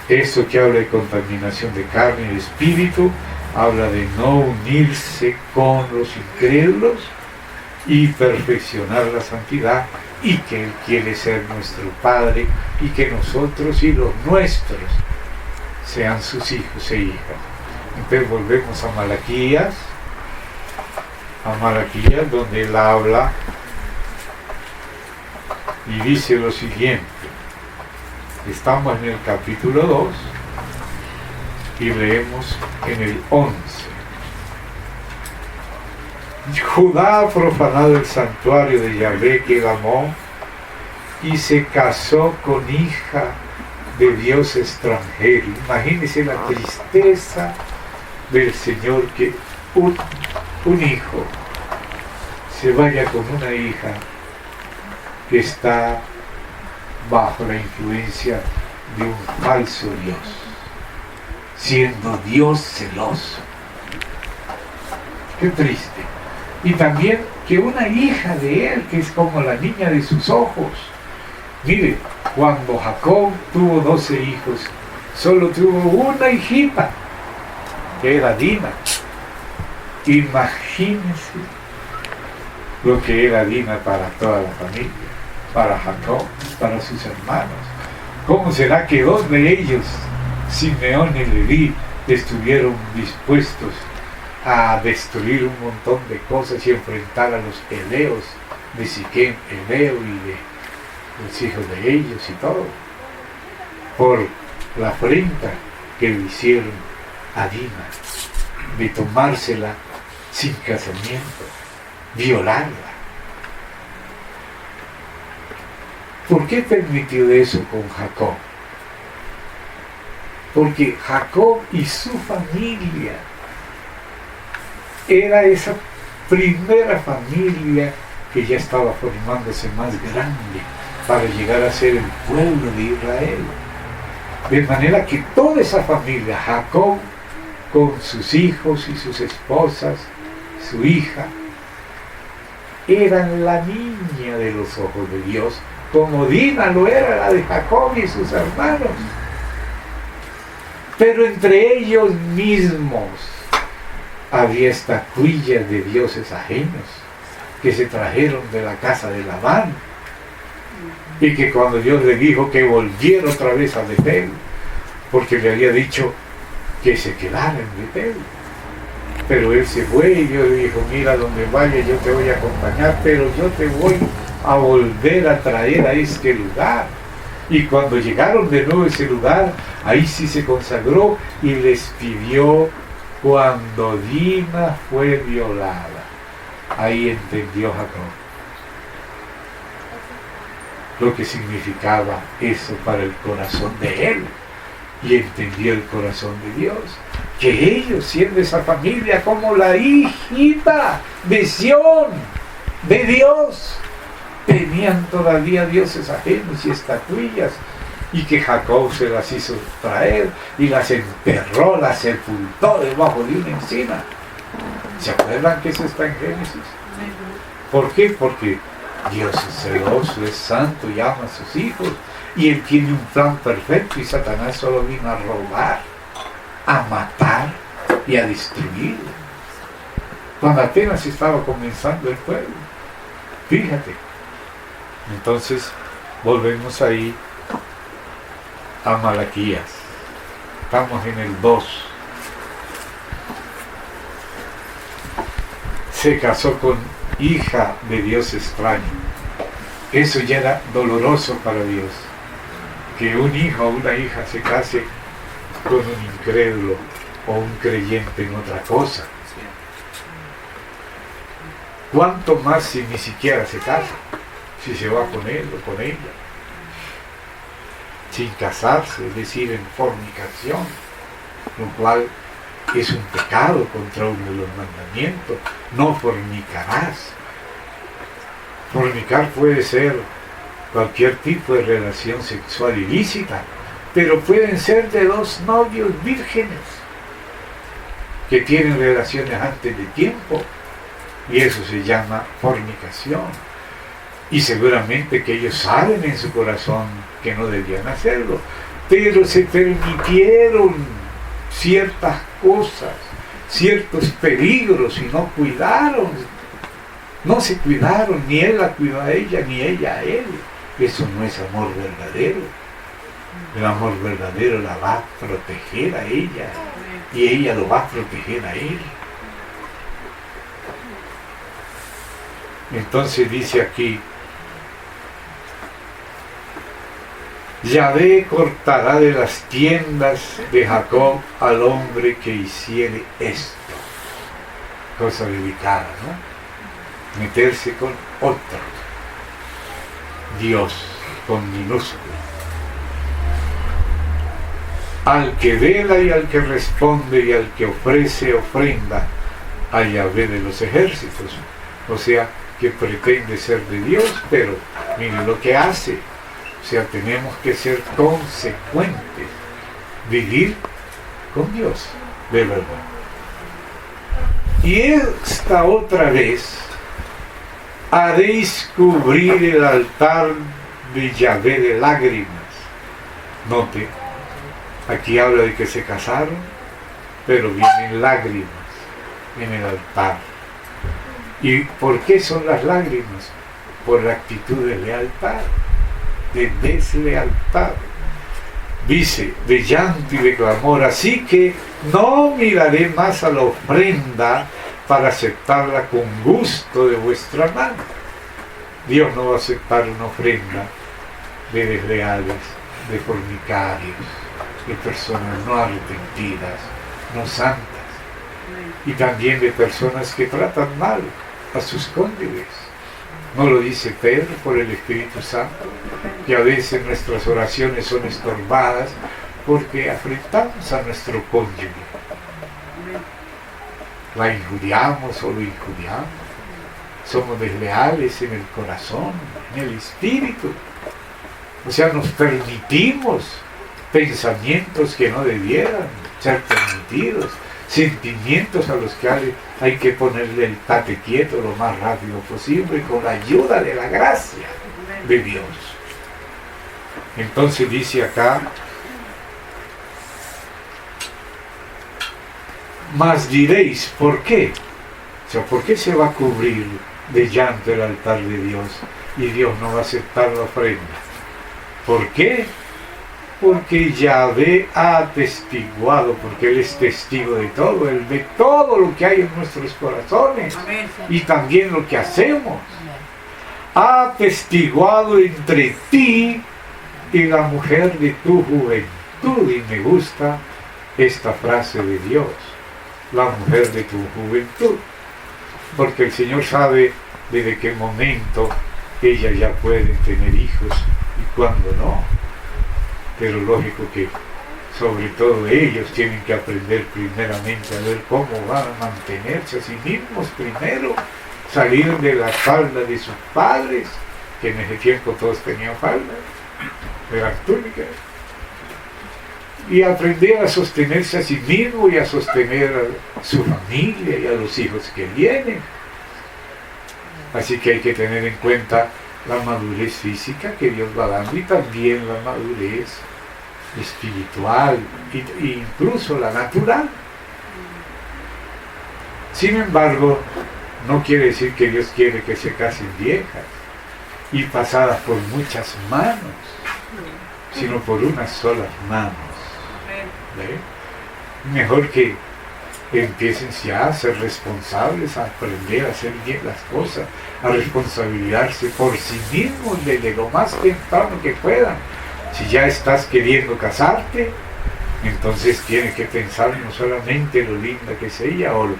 Esto que habla de contaminación de carne y de espíritu, habla de no unirse con los incrédulos y perfeccionar la santidad, y que Él quiere ser nuestro Padre y que nosotros y los nuestros sean sus hijos e hijas. Entonces volvemos a Malaquías, donde Él habla y dice lo siguiente. Estamos en el capítulo 2 y leemos en el 11. Judá ha profanado el santuario de Yahvé que él amó y se casó con hija de Dios extranjero. Imagínense la tristeza del Señor, que un hijo se vaya con una hija que está bajo la influencia de un falso Dios, siendo Dios celoso. Qué triste. Y también que una hija de él, que es como la niña de sus ojos. Mire, cuando Jacob tuvo 12 hijos, solo tuvo una hijita, que era Dina. Imagínense lo que era Dina para toda la familia, para Jacob, para sus hermanos. ¿Cómo será que 2 de ellos, Simeón y Leví, estuvieron dispuestos a destruir un montón de cosas y enfrentar a los eleos de Siquem, Eleo, y de los hijos de ellos y todo, por la afrenta que le hicieron a Dina, de tomársela sin casamiento, violarla? ¿Por qué permitió eso con Jacob? Porque Jacob y su familia era esa primera familia que ya estaba formándose más grande para llegar a ser el pueblo de Israel. De manera que toda esa familia, Jacob con sus hijos y sus esposas, su hija, eran la niña de los ojos de Dios, como Dina lo era la de Jacob y sus hermanos. Pero entre ellos mismos había estatuillas de dioses ajenos que se trajeron de la casa de Labán, y que cuando Dios le dijo que volviera otra vez a Betel, porque le había dicho que se quedara en Betel, pero él se fue, y Dios le dijo: mira, donde vaya yo te voy a acompañar, pero yo te voy a volver a traer a este lugar. Y cuando llegaron de nuevo a ese lugar, ahí sí se consagró y les pidió. Cuando Dina fue violada, ahí entendió Jacob lo que significaba eso para el corazón de él, y entendió el corazón de Dios, que ellos, siendo esa familia como la hijita de Sión, de Dios, tenían todavía dioses ajenos y estatuillas, y que Jacob se las hizo traer y las enterró, las sepultó debajo de una encina. ¿Se acuerdan que eso está en Génesis? ¿Por qué? Porque Dios es celoso, es santo y ama a sus hijos, y Él tiene un plan perfecto, y Satanás solo vino a robar, a matar y a destruir, cuando apenas estaba comenzando el pueblo. Fíjate. Entonces volvemos ahí a Malaquías. Estamos en el 2. Se casó con hija de Dios extraño. Eso ya era doloroso para Dios, que un hijo o una hija se case con un incrédulo o un creyente en otra cosa. ¿Cuánto más si ni siquiera se casa? Si se va con él o con ella, sin casarse, es decir, en fornicación, lo cual es un pecado contra uno de los mandamientos. No fornicarás. Fornicar puede ser cualquier tipo de relación sexual ilícita, pero pueden ser de dos novios vírgenes que tienen relaciones antes de tiempo, y eso se llama fornicación. Y seguramente que ellos saben en su corazón que no debían hacerlo, pero se permitieron ciertas cosas, ciertos peligros, y no cuidaron, no se cuidaron, ni él la cuidó a ella, ni ella a él. Eso no es amor verdadero. El amor verdadero la va a proteger a ella, y ella lo va a proteger a él. Entonces dice aquí: Yahvé cortará de las tiendas de Jacob al hombre que hiciere esto. Cosa delicada, ¿no? Meterse con otro Dios, con minúscula. Al que vela y al que responde y al que ofrece ofrenda a Yahvé de los ejércitos. O sea, que pretende ser de Dios, pero mire lo que hace. O sea, tenemos que ser consecuentes, vivir con Dios, de verdad. Y esta otra vez haréis cubrir el altar de Yahvé de lágrimas. Note, aquí habla de que se casaron, pero vienen lágrimas en el altar. ¿Y por qué son las lágrimas? Por la actitud de lealtad, de deslealtad. Dice, de llanto y de clamor: así que no miraré más a la ofrenda para aceptarla con gusto de vuestra mano. Dios no va a aceptar una ofrenda de desleales, de fornicarios, de personas no arrepentidas, no santas, y también de personas que tratan mal a sus cónyuges. ¿No lo dice Pedro por el Espíritu Santo? Que a veces nuestras oraciones son estorbadas porque afrentamos a nuestro cónyuge. La injuriamos o lo injuriamos. Somos desleales en el corazón, en el espíritu. O sea, nos permitimos pensamientos que no debieran ser permitidos, sentimientos a los que hay que ponerle el tate quieto lo más rápido posible con la ayuda de la gracia de Dios. Entonces dice acá: mas diréis, ¿por qué? O sea, ¿por qué se va a cubrir de llanto el altar de Dios y Dios no va a aceptar la ofrenda? ¿Por qué? Porque Yahvé ha atestiguado, porque Él es testigo de todo, Él ve todo lo que hay en nuestros corazones y también lo que hacemos. Ha atestiguado entre ti y la mujer de tu juventud. Y me gusta esta frase de Dios: la mujer de tu juventud, porque el Señor sabe desde qué momento ellas ya pueden tener hijos y cuándo no. Pero lógico que sobre todo ellos tienen que aprender primeramente a ver cómo van a mantenerse a sí mismos primero, salir de la falda de sus padres que en ese tiempo todos tenían falda, eran túnicas, y aprender a sostenerse a sí mismo y a sostener a su familia y a los hijos que vienen. Así que hay que tener en cuenta la madurez física que Dios va dando y también la madurez espiritual e incluso la natural. Sin embargo, no quiere decir que Dios quiere que se casen viejas y pasadas por muchas manos, sino por unas solas manos. ¿Ve? Mejor que empiecen ya a ser responsables, a aprender a hacer bien las cosas, a responsabilizarse por sí mismos desde lo más temprano que puedan. Si ya estás queriendo casarte, entonces tienes que pensar no solamente lo linda que es ella o lo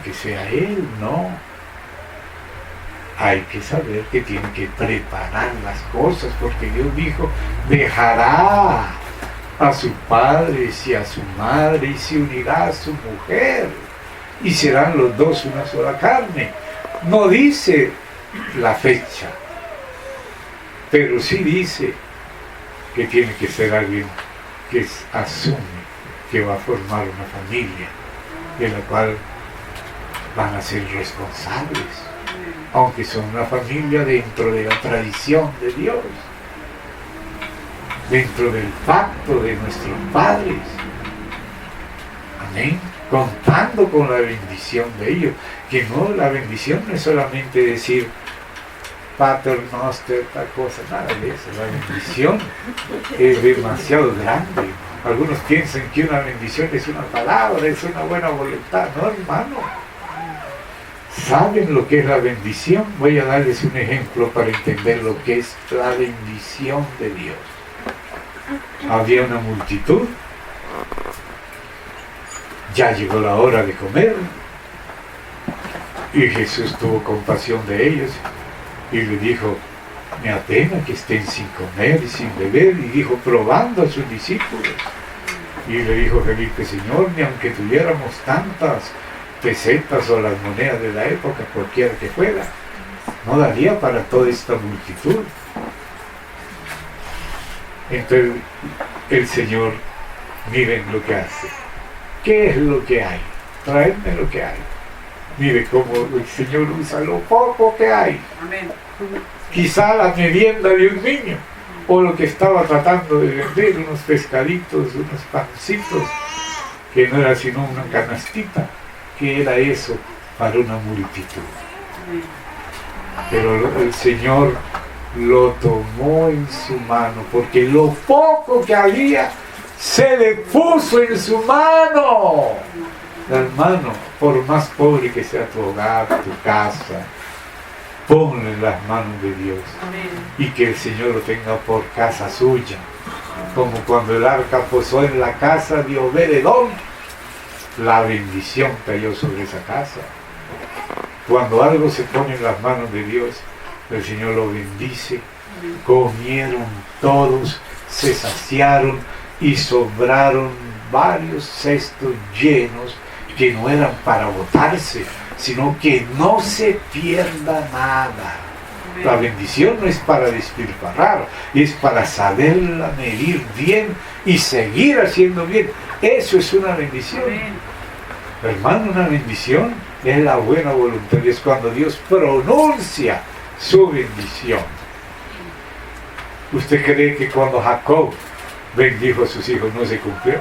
que sea él, no. Hay que saber que tiene que preparar las cosas, porque Dios dijo, dejará a su padre y a su madre y se unirá a su mujer y serán los dos una sola carne. No dice la fecha, pero sí dice que tiene que ser alguien que asume que va a formar una familia de la cual van a ser responsables, aunque son una familia dentro de la tradición de Dios, dentro del pacto de nuestros padres. Amén. Contando con la bendición de ellos, que no, la bendición no es solamente decir pater noster, tal cosa, nada de eso. La bendición es demasiado grande. Algunos piensan que una bendición es una palabra, es una buena voluntad. No, hermano. ¿Saben lo que es la bendición? Voy a darles un ejemplo para entender lo que es la bendición de Dios. Había una multitud, ya llegó la hora de comer, y Jesús tuvo compasión de ellos y le dijo, me apena que estén sin comer y sin beber, y dijo, probando a sus discípulos, y le dijo Felipe, Señor, ni aunque tuviéramos tantas pesetas o las monedas de la época, cualquiera que fuera, no daría para toda esta multitud. Entonces el Señor, miren lo que hace. ¿Qué es lo que hay? Traedme lo que hay. Mire cómo el Señor usa lo poco que hay. Amén. Quizá la merienda de un niño, o lo que estaba tratando de vender, unos pescaditos, unos pancitos, que no era sino una canastita, que era eso para una multitud. Pero el Señor lo tomó en su mano, porque lo poco que había se le puso en su mano. Hermano, por más pobre que sea tu hogar, tu casa, ponle en las manos de Dios. Amén. Y que el Señor lo tenga por casa suya, como cuando el arca posó en la casa de Obed-Edom, la bendición cayó sobre esa casa. Cuando algo se pone en las manos de Dios, el Señor lo bendice. Comieron todos, se saciaron y sobraron varios cestos llenos que no eran para botarse, sino que no se pierda nada. La bendición no es para despilfarrar, es para saberla medir bien y seguir haciendo bien. Eso es una bendición. Hermano, una bendición es la buena voluntad, es cuando Dios pronuncia su bendición. ¿Usted cree que cuando Jacob bendijo a sus hijos no se cumplió?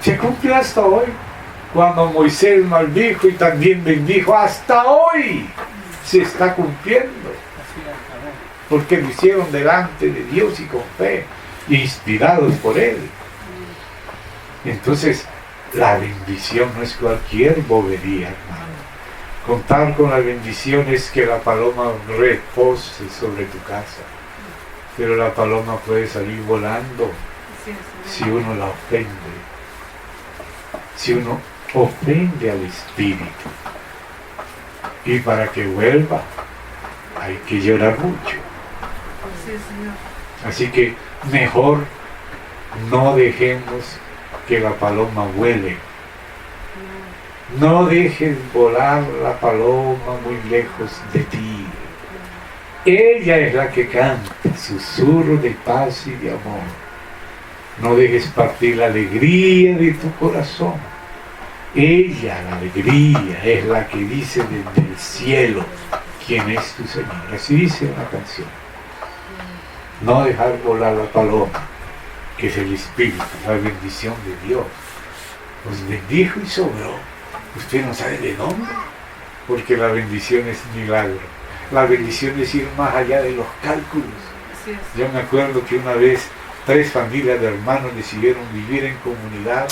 Se cumplió hasta hoy. Cuando Moisés maldijo y también bendijo, hasta hoy se está cumpliendo. Porque lo hicieron delante de Dios y con fe, inspirados por Él. Entonces, la bendición no es cualquier bobería, hermano. Contar con la bendición es que la paloma repose sobre tu casa. Pero la paloma puede salir volando si uno la ofende. Si uno ofende al Espíritu. Y para que vuelva hay que llorar mucho. Así que mejor no dejemos que la paloma vuele. No dejes volar la paloma muy lejos de ti. Ella es la que canta, susurro de paz y de amor. No dejes partir la alegría de tu corazón. Ella, la alegría, es la que dice desde el cielo quién es tu Señor. Así dice una canción. No dejar volar la paloma, que es el Espíritu, la bendición de Dios. Os bendijo y sobró. Usted no sabe de dónde, porque la bendición es milagro. La bendición es ir más allá de los cálculos. Yo me acuerdo que una vez 3 familias de hermanos decidieron vivir en comunidad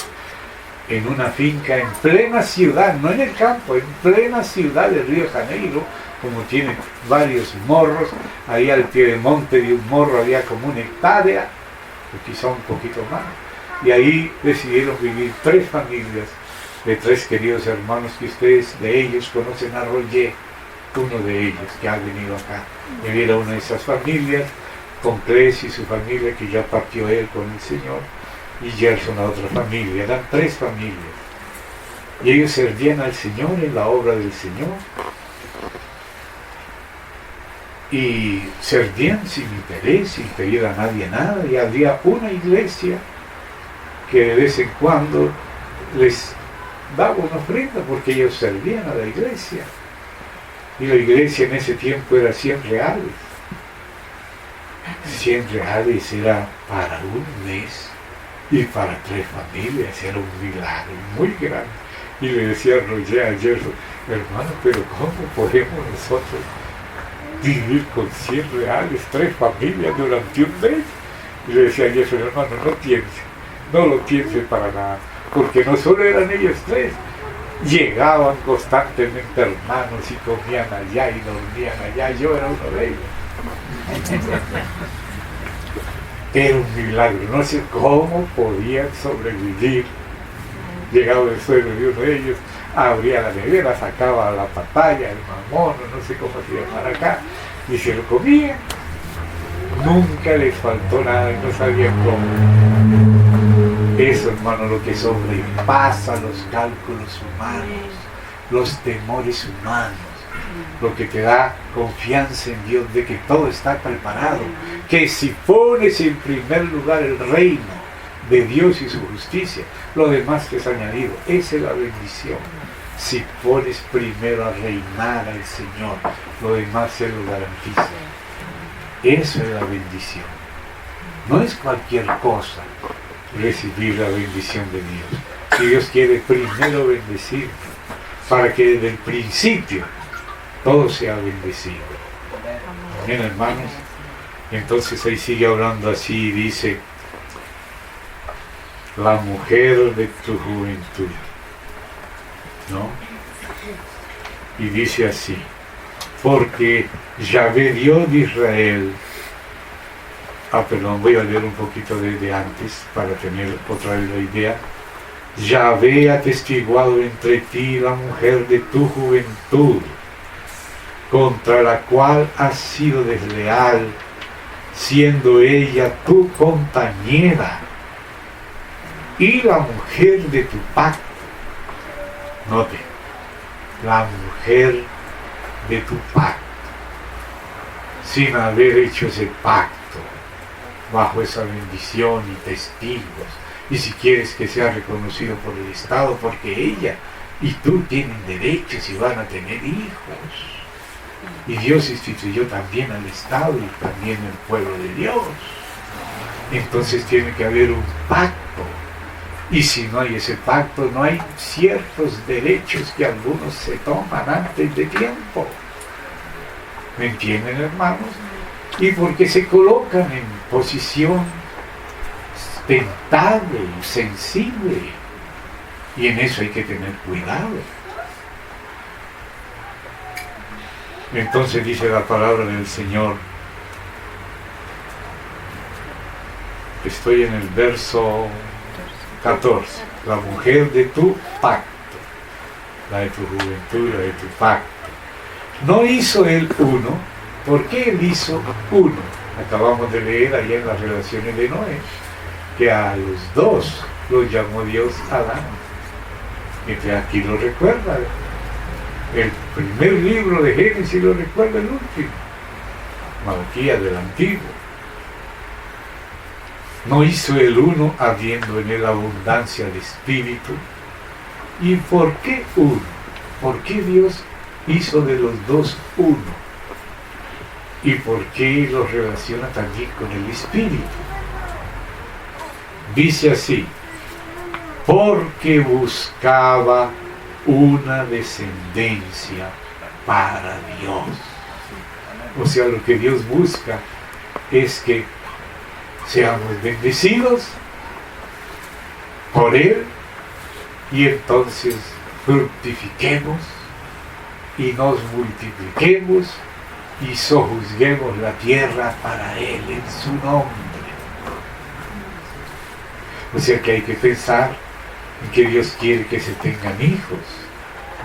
en una finca en plena ciudad, no en el campo, en plena ciudad de Río de Janeiro, como tiene varios morros. Ahí al pie del monte de un morro había como 1 hectárea, o quizá un poquito más, y ahí decidieron vivir 3 familias de 3 queridos hermanos que ustedes de ellos conocen a Roger, uno de ellos que ha venido acá. Y era una de esas familias, con Cres y su familia, que ya partió él con el Señor, y Gerson a otra familia. Eran 3 familias. Y ellos servían al Señor en la obra del Señor. Y servían sin interés, sin pedir a nadie nada. Y había una iglesia que de vez en cuando les daba una ofrenda porque ellos servían a la iglesia. Y la iglesia en ese tiempo era 100 reales. 100 reales era para un mes y para 3 familias. Era un milagro muy grande. Y le decía a Roger ayer, hermano, pero ¿cómo podemos nosotros vivir con 100 reales, 3 familias durante un mes? Y le decía a Jefferson, hermano, no lo piense para nada, porque no solo eran ellos 3, llegaban constantemente hermanos y comían allá y dormían allá. Yo era uno de ellos. Era un milagro, no sé cómo podían sobrevivir. Llegaba el suegro de uno de ellos, abría la nevera, sacaba la papaya, el mamón, no sé cómo se llama acá, y se lo comían. Nunca les faltó nada y no sabían cómo. Eso, hermano, lo que sobrepasa los cálculos humanos, los temores humanos, lo que te da confianza en Dios de que todo está preparado, que si pones en primer lugar el reino de Dios y su justicia, lo demás que es añadido. Esa es la bendición. Si pones primero a reinar al Señor, lo demás se lo garantiza. Eso es la bendición. No es cualquier cosa recibir la bendición de Dios. Si Dios quiere primero bendecir, para que desde el principio todo sea bendecido. Amén, hermanos. Entonces ahí sigue hablando así y dice: la mujer de tu juventud, ¿no? Y dice así: porque Yahvé, Dios de Israel. Perdón, voy a leer un poquito de antes para tener otra vez la idea. Yahvé ha atestiguado entre ti la mujer de tu juventud, contra la cual has sido desleal, siendo ella tu compañera y la mujer de tu pacto. Note, la mujer de tu pacto, sin haber hecho ese pacto, bajo esa bendición y testigos, y si quieres que sea reconocido por el Estado, porque ella y tú tienen derechos y van a tener hijos, y Dios instituyó también al Estado y también el pueblo de Dios. Entonces tiene que haber un pacto, y si no hay ese pacto, no hay ciertos derechos que algunos se toman antes de tiempo. ¿Me entienden, hermanos? Y porque se colocan en posición tentable y sensible, y en eso hay que tener cuidado. Entonces dice la palabra del Señor, estoy en el verso 14, la mujer de tu pacto, la de tu juventud, la de tu pacto. No hizo él uno. ¿Por qué él hizo uno? Acabamos de leer allá en las relaciones de Noé, que a los 2 los llamó Dios Adán. Y aquí lo recuerda. El primer libro de Génesis lo recuerda el último. Malaquías del Antiguo. No hizo el uno habiendo en él abundancia de espíritu. ¿Y por qué uno? ¿Por qué Dios hizo de los dos uno? ¿Y por qué los relaciona también con el espíritu? Dice así: porque buscaba una descendencia para Dios. O sea, lo que Dios busca es que seamos bendecidos por Él y entonces fructifiquemos y nos multipliquemos y sojuzguemos la tierra para Él en su nombre. O sea que hay que pensar en que Dios quiere que se tengan hijos.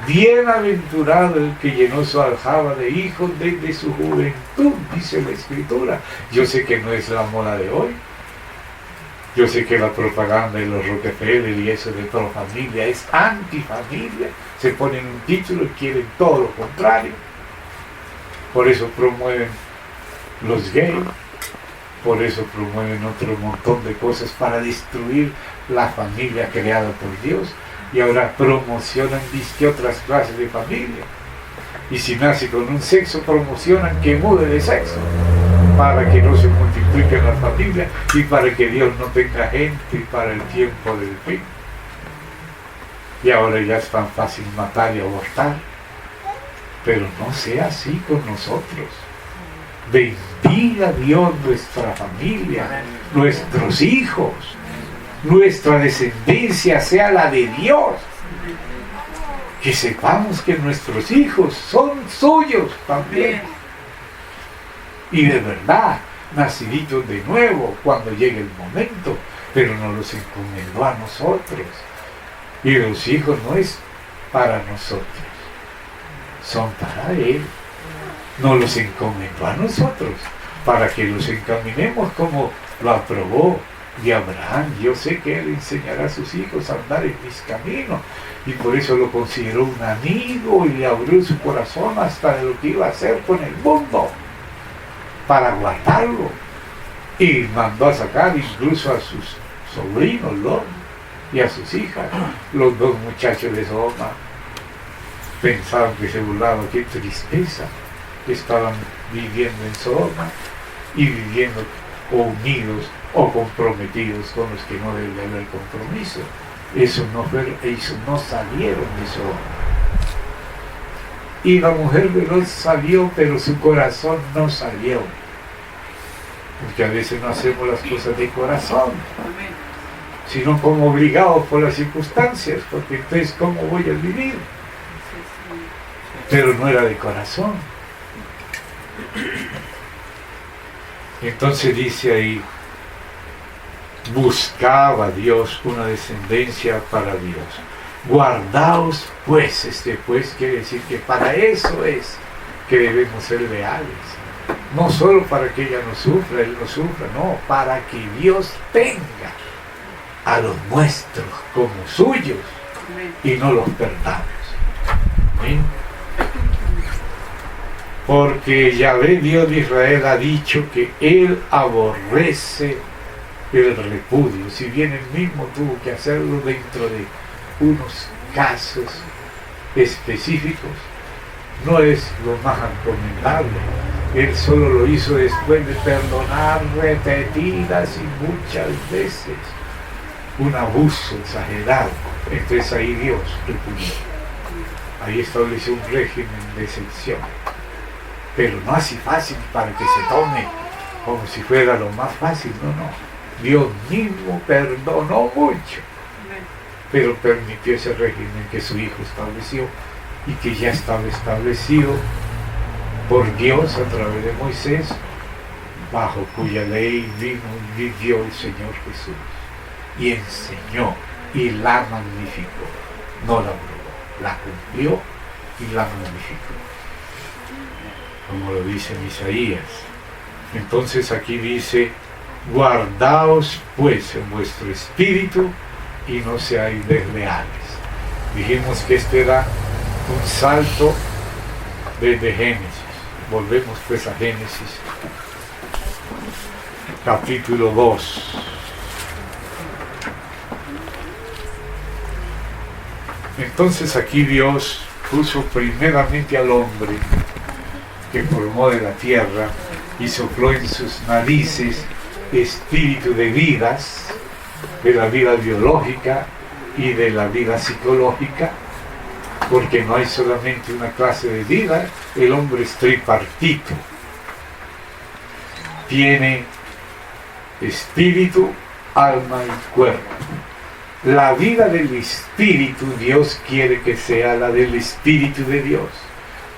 Bienaventurado el que llenó su aljaba de hijos desde su juventud, dice la Escritura. Yo sé que no es la moda de hoy. Yo sé que la propaganda de los Rockefeller y eso de pro familia es antifamilia. Se ponen un título y quieren todo lo contrario. Por eso promueven los gays. Por eso promueven otro montón de cosas para destruir la familia creada por Dios. Y ahora promocionan disque otras clases de familia. Y si nace con un sexo, promocionan que mude de sexo, para que no se multiplique la familia y para que Dios no tenga gente para el tiempo del fin. Y ahora ya es tan fácil matar y abortar. Pero no sea así con nosotros. Bendiga Dios nuestra familia, nuestros hijos, nuestra descendencia sea la de Dios. Que sepamos que nuestros hijos son suyos también. Y de verdad, naciditos de nuevo cuando llegue el momento, pero nos los encomendó a nosotros. Y los hijos no es para nosotros, son para Él. Nos los encomendó a nosotros, para que los encaminemos como lo aprobó de Abraham. Yo sé que Él enseñará a sus hijos a andar en mis caminos, y por eso lo consideró un amigo y le abrió su corazón hasta de lo que iba a hacer con el mundo, para guardarlo. Y mandó a sacar incluso a sus sobrinos, Lot, y a sus hijas. Los dos muchachos de Sodoma pensaban que se burlaban, qué tristeza, que estaban viviendo en Sodoma y viviendo o unidos o comprometidos con los que no debe haber compromiso. Eso no salieron de Sodoma. Y la mujer de Lot salió, pero su corazón no salió. Porque a veces no hacemos las cosas de corazón, sino como obligados por las circunstancias, porque entonces ¿cómo voy a vivir? Pero no era de corazón. Entonces dice ahí, buscaba Dios una descendencia para Dios. Guardaos pues, pues quiere decir que para eso es que debemos ser leales. No solo para que ella no sufra, él no sufra, no, para que Dios tenga a los nuestros como suyos y no los perdamos. ¿Sí? Porque Yahvé, Dios de Israel, ha dicho que Él aborrece el repudio. Si bien Él mismo tuvo que hacerlo dentro de unos casos específicos, no es lo más recomendable. Él solo lo hizo después de perdonar repetidas y muchas veces un abuso exagerado. Entonces ahí Dios repudió. Ahí estableció un régimen de excepción. Pero no así fácil para que se tome como si fuera lo más fácil, no. Dios mismo perdonó mucho, pero permitió ese régimen que su Hijo estableció y que ya estaba establecido por Dios a través de Moisés, bajo cuya ley vino y vivió el Señor Jesús y enseñó y la magnificó, no la probó, la cumplió y la magnificó, como lo dice en Isaías. Entonces aquí dice, guardaos pues en vuestro espíritu y no seáis desleales. Dijimos que este era un salto desde Génesis, Volvemos pues a Génesis, capítulo 2. Entonces aquí Dios puso primeramente al hombre que formó de la tierra y sopló en sus narices espíritu de vidas, de la vida biológica y de la vida psicológica, porque no hay solamente una clase de vida, el hombre es tripartito. Tiene espíritu, alma y cuerpo. La vida del espíritu, Dios quiere que sea la del espíritu de Dios.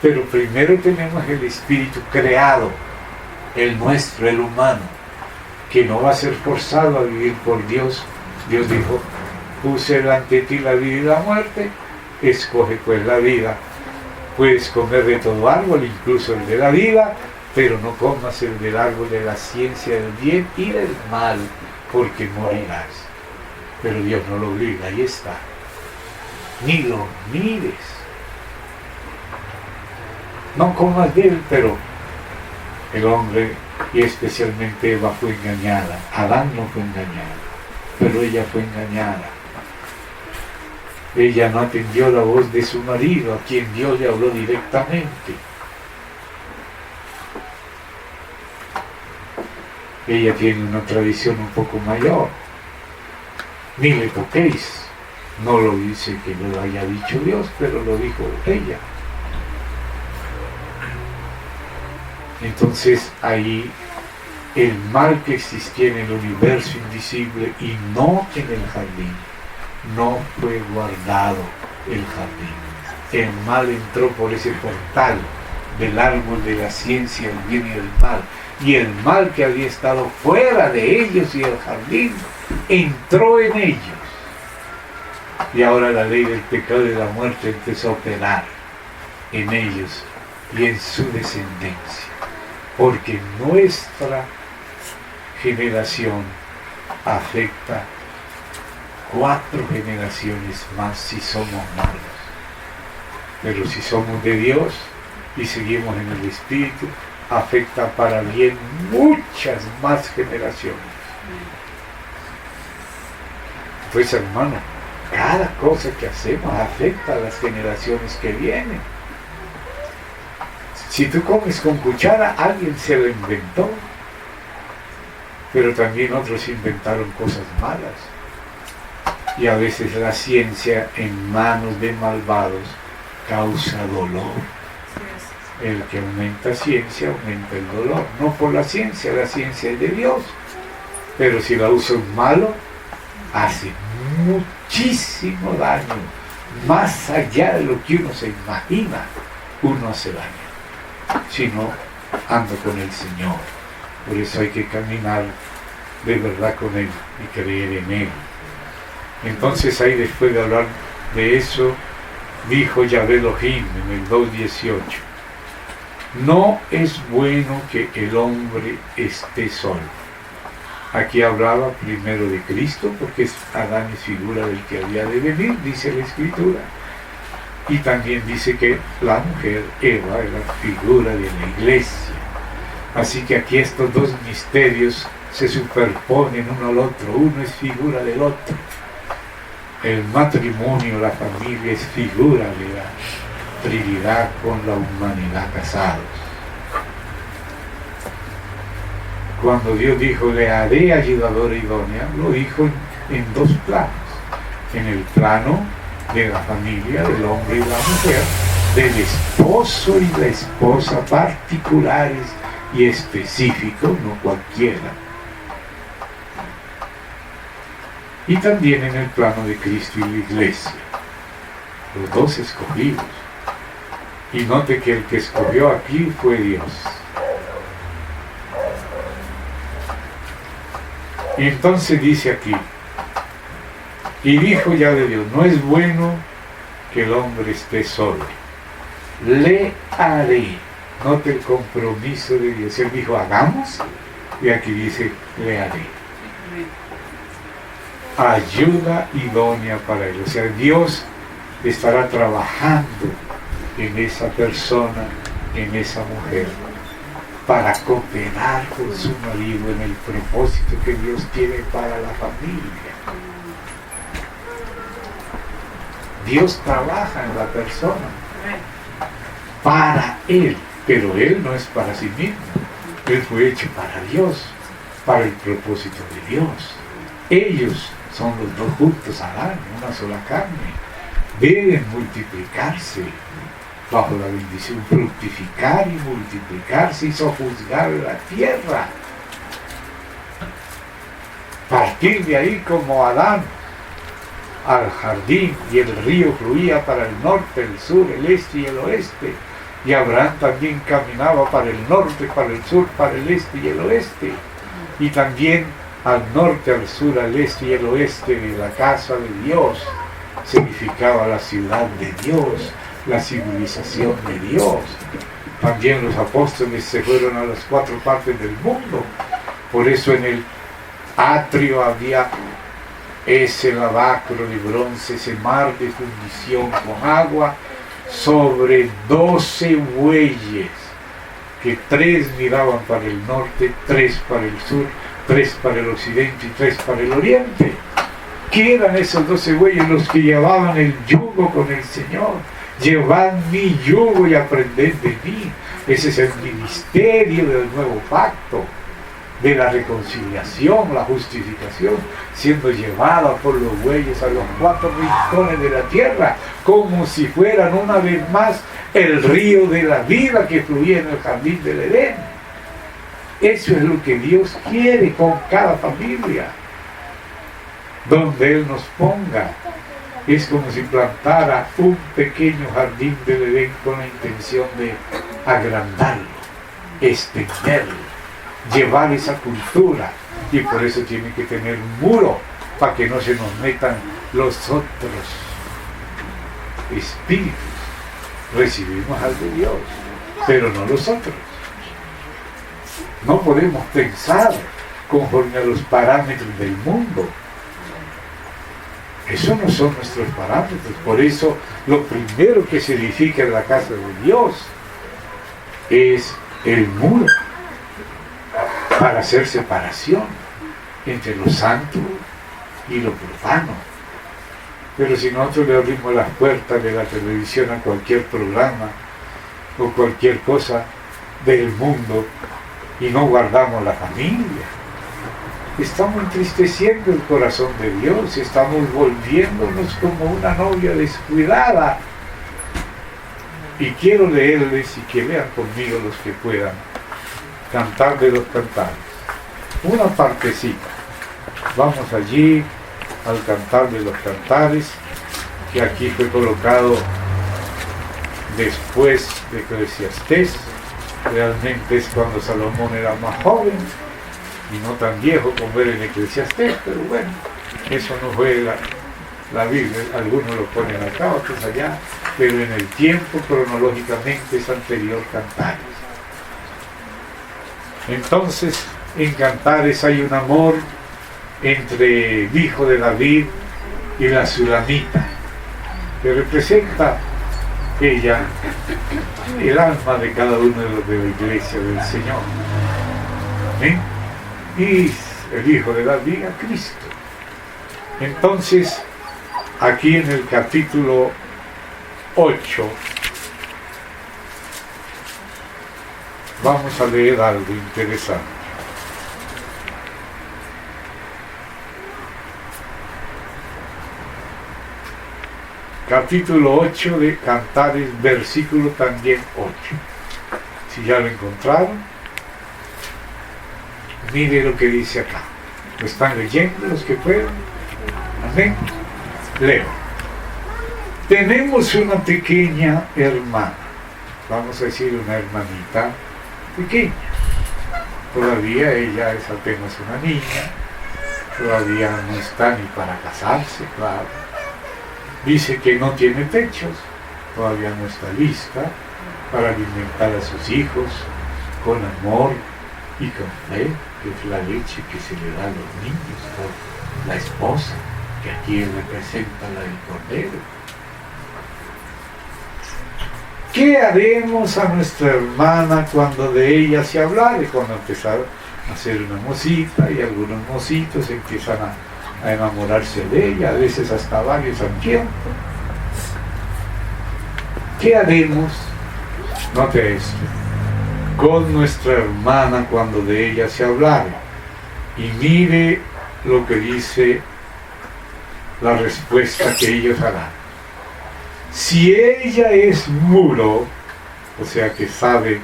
Pero primero tenemos el espíritu creado, el nuestro, el humano, que no va a ser forzado a vivir por Dios. Dios dijo, puse ante ti la vida y la muerte, escoge pues la vida. Puedes comer de todo árbol, incluso el de la vida, pero no comas el del árbol de la ciencia del bien y del mal, porque morirás. Pero Dios no lo obliga, ahí está. Ni lo mires. No comas de él, pero el hombre, y especialmente Eva, fue engañada. Adán no fue engañado, pero ella fue engañada. Ella no atendió la voz de su marido, a quien Dios le habló directamente. Ella tiene una tradición un poco mayor. Ni le toquéis. No lo dice que lo haya dicho Dios, pero lo dijo ella. Entonces ahí el mal que existía en el universo invisible y no en el jardín, no fue guardado el jardín. El mal entró por ese portal del árbol de la ciencia, el bien y el mal. Y el mal que había estado fuera de ellos y el jardín, entró en ellos. Y ahora la ley del pecado y de la muerte empezó a operar en ellos y en su descendencia. Porque nuestra generación afecta 4 generaciones más si somos malos. Pero si somos de Dios y seguimos en el Espíritu, afecta para bien muchas más generaciones. Pues hermano, cada cosa que hacemos afecta a las generaciones que vienen. Si tú comes con cuchara, alguien se lo inventó, pero también otros inventaron cosas malas. Y a veces la ciencia en manos de malvados causa dolor. El que aumenta ciencia, aumenta el dolor. No por la ciencia es de Dios. Pero si la usa un malo, hace muchísimo daño. Más allá de lo que uno se imagina, uno hace daño. Si no, anda con el Señor. Por eso hay que caminar de verdad con Él y creer en Él. Entonces ahí, después de hablar de eso, dijo Yahvé Elohim en el 2:18: no es bueno que el hombre esté solo. Aquí hablaba primero de Cristo, porque Adán es figura del que había de venir, dice la Escritura. Y también dice que la mujer, Eva, era figura de la iglesia. Así que aquí estos dos misterios se superponen uno al otro, uno es figura del otro. El matrimonio, la familia, es figura de la Trinidad con la humanidad casados. Cuando Dios dijo, le haré ayudadora idónea, lo dijo en 2 planos. En el plano de la familia, del hombre y la mujer, del esposo y la esposa particulares y específicos, no cualquiera. Y también en el plano de Cristo y la iglesia, los 2 escogidos. Y note que el que escogió aquí fue Dios. Y entonces dice aquí, y dijo ya de Dios, no es bueno que el hombre esté solo. Le haré. Note el compromiso de Dios. Él dijo, hagamos, y aquí dice, le haré. Ayuda idónea para él. O sea, Dios estará trabajando en esa persona en esa mujer para cooperar con su marido en el propósito que Dios tiene para la familia. Dios trabaja en la persona para Él, pero Él no es para sí mismo. Él fue hecho para Dios, para el propósito de Dios. Ellos son los dos juntos al año, una sola carne. Deben multiplicarse bajo la bendición, fructificar y multiplicarse y sojuzgar la tierra. Partir de ahí como Adán al jardín, y el río fluía para el norte, el sur, el este y el oeste. Y Abraham también caminaba para el norte, para el sur, para el este y el oeste. Y también al norte, al sur, al este y el oeste de la casa de Dios significaba la ciudad de Dios, la civilización de Dios. También los apóstoles se fueron a las 4 partes del mundo. Por eso en el atrio había ese lavacro de bronce, ese mar de fundición con agua, sobre 12 bueyes, que 3 miraban para el norte, 3 para el sur, 3 para el occidente y 3 para el oriente. ¿Qué eran esos 12 bueyes? Los que llevaban el yugo con el Señor. Llevad mi yugo y aprended de mí. Ese es el ministerio del nuevo pacto, de la reconciliación, la justificación, siendo llevada por los bueyes a los 4 rincones de la tierra, como si fueran una vez más el río de la vida que fluía en el jardín del Edén. Eso es lo que Dios quiere con cada familia, donde Él nos ponga. Es como si plantara un pequeño jardín del Edén con la intención de agrandarlo, extenderlo, llevar esa cultura, y por eso tiene que tener un muro para que no se nos metan los otros espíritus. Recibimos al de Dios, pero no los otros. No podemos pensar conforme a los parámetros del mundo. Esos no son nuestros parámetros. Por eso lo primero que se edifica en la casa de Dios es el muro, para hacer separación entre lo santo y lo profano. Pero si nosotros le abrimos las puertas de la televisión a cualquier programa o cualquier cosa del mundo y no guardamos la familia, estamos entristeciendo el corazón de Dios, estamos volviéndonos como una novia descuidada. Y quiero leerles y que lean conmigo los que puedan, Cantar de los Cantares, una partecita. Vamos allí al Cantar de los Cantares, que aquí fue colocado después de Eclesiastés. Realmente es cuando Salomón era más joven y no tan viejo como era en Eclesiastés, pero bueno, eso no fue la Biblia. Algunos lo ponen acá, otros allá, pero en el tiempo cronológicamente es anterior Cantares. Entonces, en Cantares hay un amor entre el hijo de David y la Sulamita, que representa ella el alma de cada uno de los de la iglesia del Señor. ¿Amén? Y el hijo de David a Cristo. Entonces, aquí en el capítulo 8, vamos a leer algo interesante. Capítulo 8 de Cantares, versículo también 8. Si ya lo encontraron, mire lo que dice acá. ¿Lo están leyendo los que puedan? Amén. Leo. Tenemos una pequeña hermana, vamos a decir una hermanita pequeña. Todavía ella es apenas una niña, todavía no está ni para casarse, claro. Dice que no tiene pechos, todavía no está lista para alimentar a sus hijos con amor y con fe, que es la leche que se le da a los niños por la esposa, que aquí representa la del Cordero. ¿qué haremos a nuestra hermana cuando de ella se hablare? Cuando empezaron a hacer una mocita y algunos mocitos empiezan a enamorarse de ella, a veces hasta varios al tiempo. ¿Qué haremos? Note esto. Con nuestra hermana cuando de ella se hablare. Y mire lo que dice la respuesta que ellos harán. Si ella es muro, o sea que sabe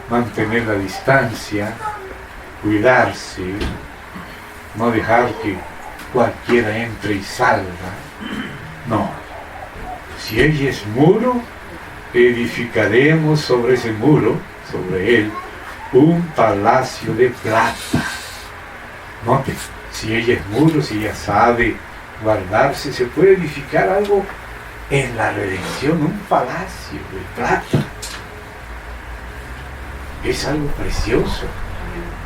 mantener la distancia, cuidarse, no dejar que cualquiera entre y salga, no. Si ella es muro, edificaremos sobre ese muro, sobre él, un palacio de plata. Note, si ella es muro, si ella sabe guardarse, se puede edificar algo en la redención, un palacio de plata. Es algo precioso.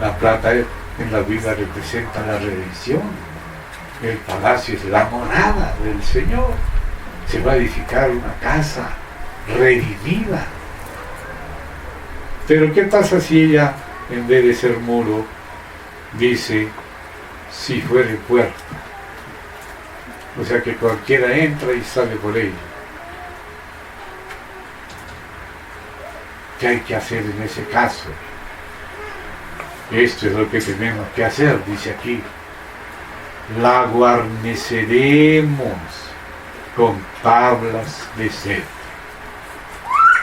La plata en la Biblia representa la redención. El palacio es la morada del Señor. Se va a edificar una casa redimida. Pero ¿qué pasa si ella, en vez de ser muro, dice, si fuere puerta? O sea que cualquiera entra y sale por ella. ¿Qué hay que hacer en ese caso? Esto es lo que tenemos que hacer, dice aquí. La guarneceremos con tablas de cedro.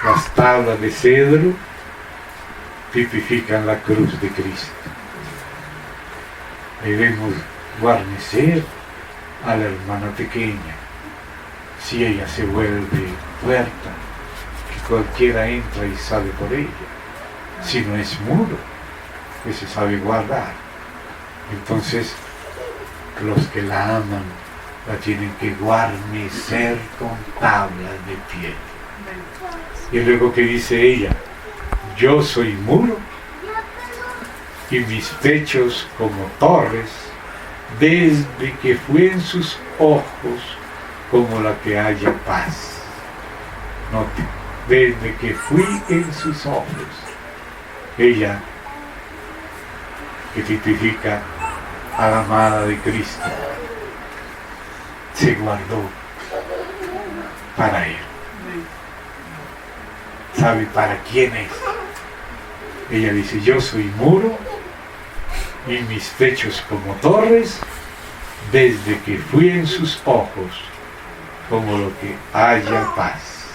Las tablas de cedro tipifican la cruz de Cristo. Debemos guarnecer a la hermana pequeña. Si ella se vuelve puerta, que cualquiera entra y sale por ella. Si no es muro, que se sabe guardar. Entonces, los que la aman la tienen que guarnecer con tablas de piedra. Y luego que dice ella, yo soy muro y mis pechos como torres, desde que fui en sus ojos como la que haya paz. Note, desde que fui en sus ojos. Ella, que tipifica a la amada de Cristo, se guardó para él. ¿Sabe para quién es? Ella dice, yo soy muro y mis pechos como torres, desde que fui en sus ojos como lo que haya paz.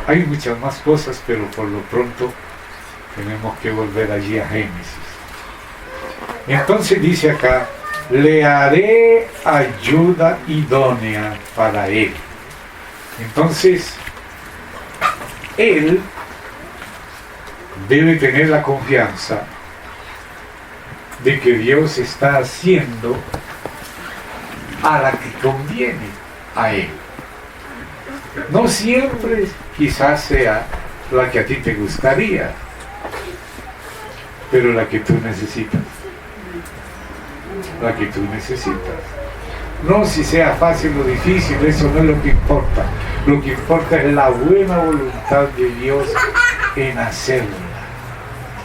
Hay muchas más cosas, pero por lo pronto tenemos que volver allí a Génesis. Entonces dice acá, le haré ayuda idónea para él. Entonces, él debe tener la confianza de que Dios está haciendo a la que conviene a él. No siempre quizás sea la que a ti te gustaría, pero la que tú necesitas. La que tú necesitas. No si sea fácil o difícil, eso no es lo que importa. Lo que importa es la buena voluntad de Dios en hacerla,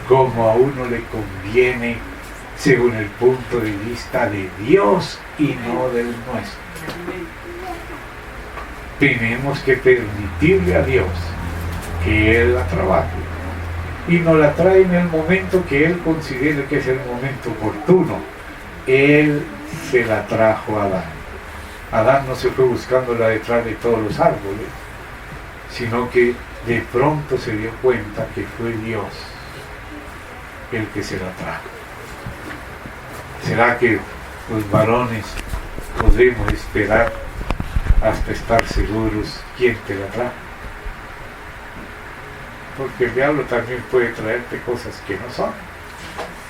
como a uno le conviene, según el punto de vista de Dios y no del nuestro. Tenemos que permitirle a Dios que Él la trabaje y nos la trae en el momento que Él considere que es el momento oportuno. Él se la trajo a Adán. Adán no se fue buscándola detrás de todos los árboles, sino que de pronto se dio cuenta que fue Dios el que se la trajo. ¿Será que los varones podemos esperar hasta estar seguros quién te la trajo? Porque el diablo también puede traerte cosas que no son,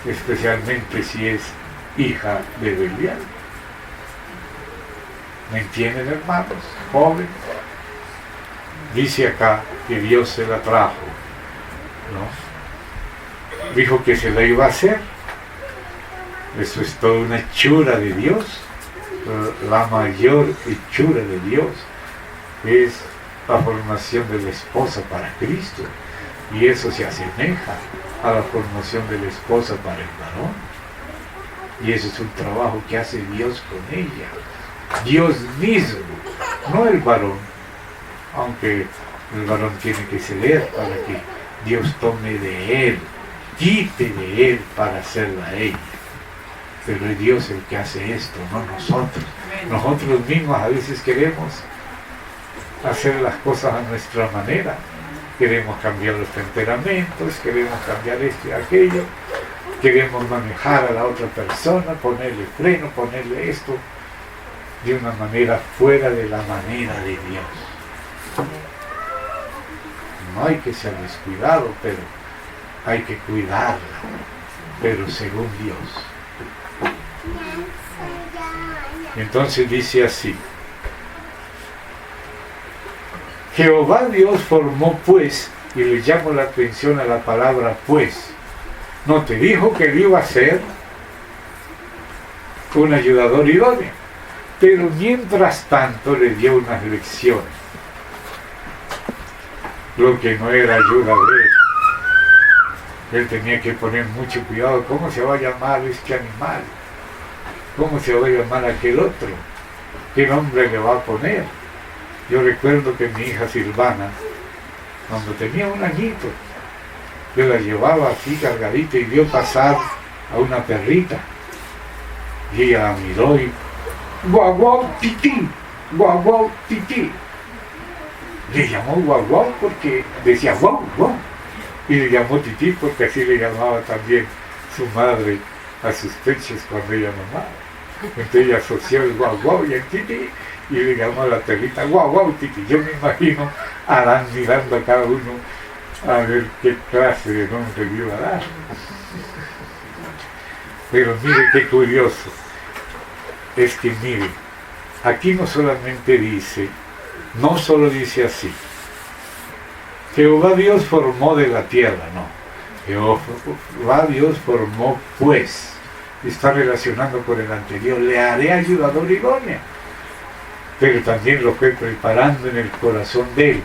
especialmente si es hija de Belial. ¿Me entienden, hermanos? Jóvenes. Dice acá que Dios se la trajo, ¿no? Dijo que se la iba a hacer. Eso es toda una hechura de Dios. La mayor hechura de Dios es la formación de la esposa para Cristo, y eso se asemeja a la formación de la esposa para el varón, y eso es un trabajo que hace Dios con ella, Dios mismo, no el varón, aunque el varón tiene que ceder para que Dios tome de él, quite de él para hacerla a ella. Pero es Dios el que hace esto, no nosotros. Nosotros mismos a veces queremos hacer las cosas a nuestra manera. Queremos cambiar los temperamentos, queremos cambiar esto y aquello, queremos manejar a la otra persona, ponerle freno, ponerle esto, de una manera fuera de la manera de Dios. No hay que ser descuidado, pero hay que cuidarla, pero según Dios. Entonces dice así: Jehová Dios formó pues, y le llamo la atención a la palabra pues. No te dijo que él iba a ser un ayudador idóneo, pero mientras tanto le dio unas lecciones. Lo que no era ayuda de él. Él tenía que poner mucho cuidado. ¿Cómo se va a llamar este animal? ¿Cómo se va a llamar aquel otro? ¿Qué nombre le va a poner? Yo recuerdo que mi hija Silvana, cuando tenía un añito, yo la llevaba así cargadita y vio pasar a una perrita. Y ella la miró y guau guau tití, guau guau tití. Le llamó guau guau porque decía guau guau. Y le llamó tití porque así le llamaba también su madre a sus pechos cuando ella mamaba. Entonces ella asoció el guau guau y el tití y le llamó a la perrita guau guau tití. Yo me imagino a Adán mirando a cada uno a ver qué clase de nombre le iba a dar. Pero mire qué curioso. Es que mire, aquí no solamente dice, no solo dice así: Jehová Dios formó de la tierra, no. Jehová Dios formó pues. Está relacionando con el anterior. Le haré ayudador idóneo. Pero también lo fue preparando en el corazón de él.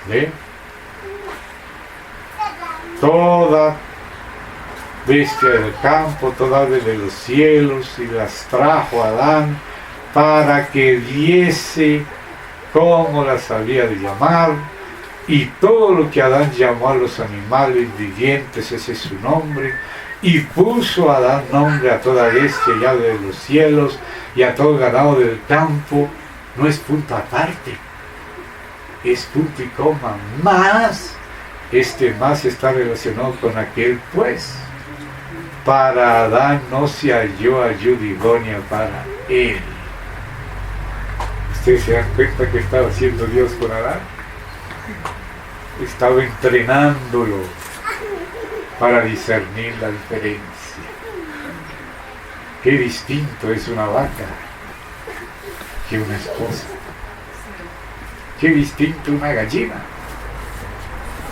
¿Ve? Toda bestia del campo, toda ave de los cielos, y las trajo a Adán para que viese cómo las había de llamar. Y todo lo que Adán llamó a los animales vivientes, ese es su nombre. Y puso a Adán nombre a toda bestia y ave de los cielos y a todo ganado del campo. No es punto aparte, es punto y coma. Más, este más está relacionado con aquel pues. Para Adán no se halló ayuda idónea para él. ¿Ustedes se dan cuenta que estaba haciendo Dios con Adán? Estaba entrenándolo para discernir la diferencia. Qué distinto es una vaca que una esposa. Qué distinto una gallina.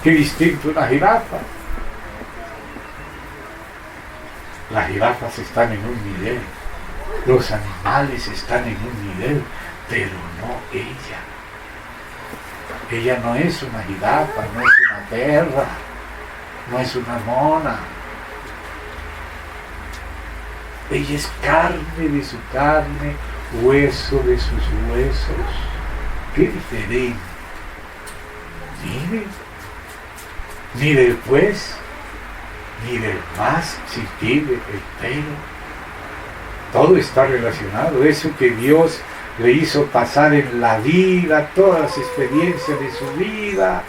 Qué distinto una jirafa. Las jirafas están en un nivel, los animales están en un nivel, pero no ella. Ella no es una jirafa, no es una perra, no es una mona. Ella es carne de su carne, hueso de sus huesos. Qué diferente. Mire pues, mire el más sutil, el pelo. Todo está relacionado. Eso que Dios le hizo pasar en la vida, todas las experiencias de su vida,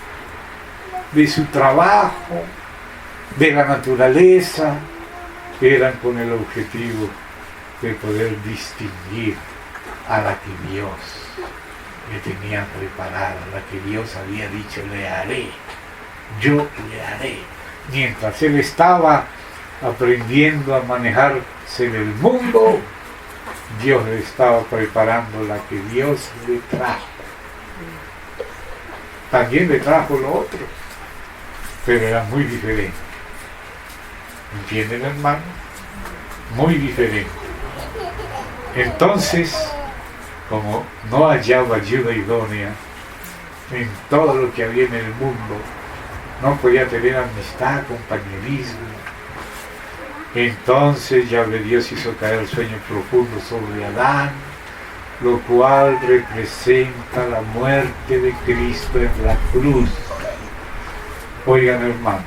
de su trabajo, de la naturaleza, eran con el objetivo de poder distinguir a la que Dios le tenía preparada, a la que Dios había dicho: le haré, yo le haré. Mientras él estaba aprendiendo a manejarse en el mundo, Dios le estaba preparando la que Dios le trajo. También le trajo lo otro, pero era muy diferente. ¿Entienden, hermano? Muy diferente. Entonces, como no hallaba ayuda idónea, en todo lo que había en el mundo. No podía tener amistad, compañerismo. Entonces Yahvé Dios hizo caer sueño profundo sobre Adán, lo cual representa la muerte de Cristo en la cruz. Oigan, hermanos,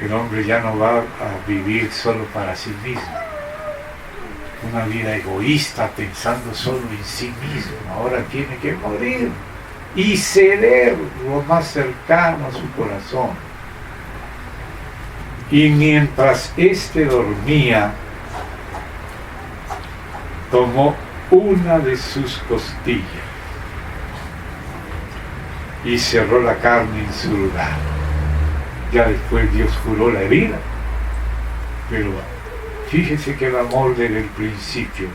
el hombre ya no va a vivir solo para sí mismo, una vida egoísta pensando solo en sí mismo. Ahora tiene que morir y ceder lo más cercano a su corazón. Y mientras éste dormía, tomó una de sus costillas y cerró la carne en su lugar. Ya después Dios curó la herida, pero fíjese que el amor desde el principio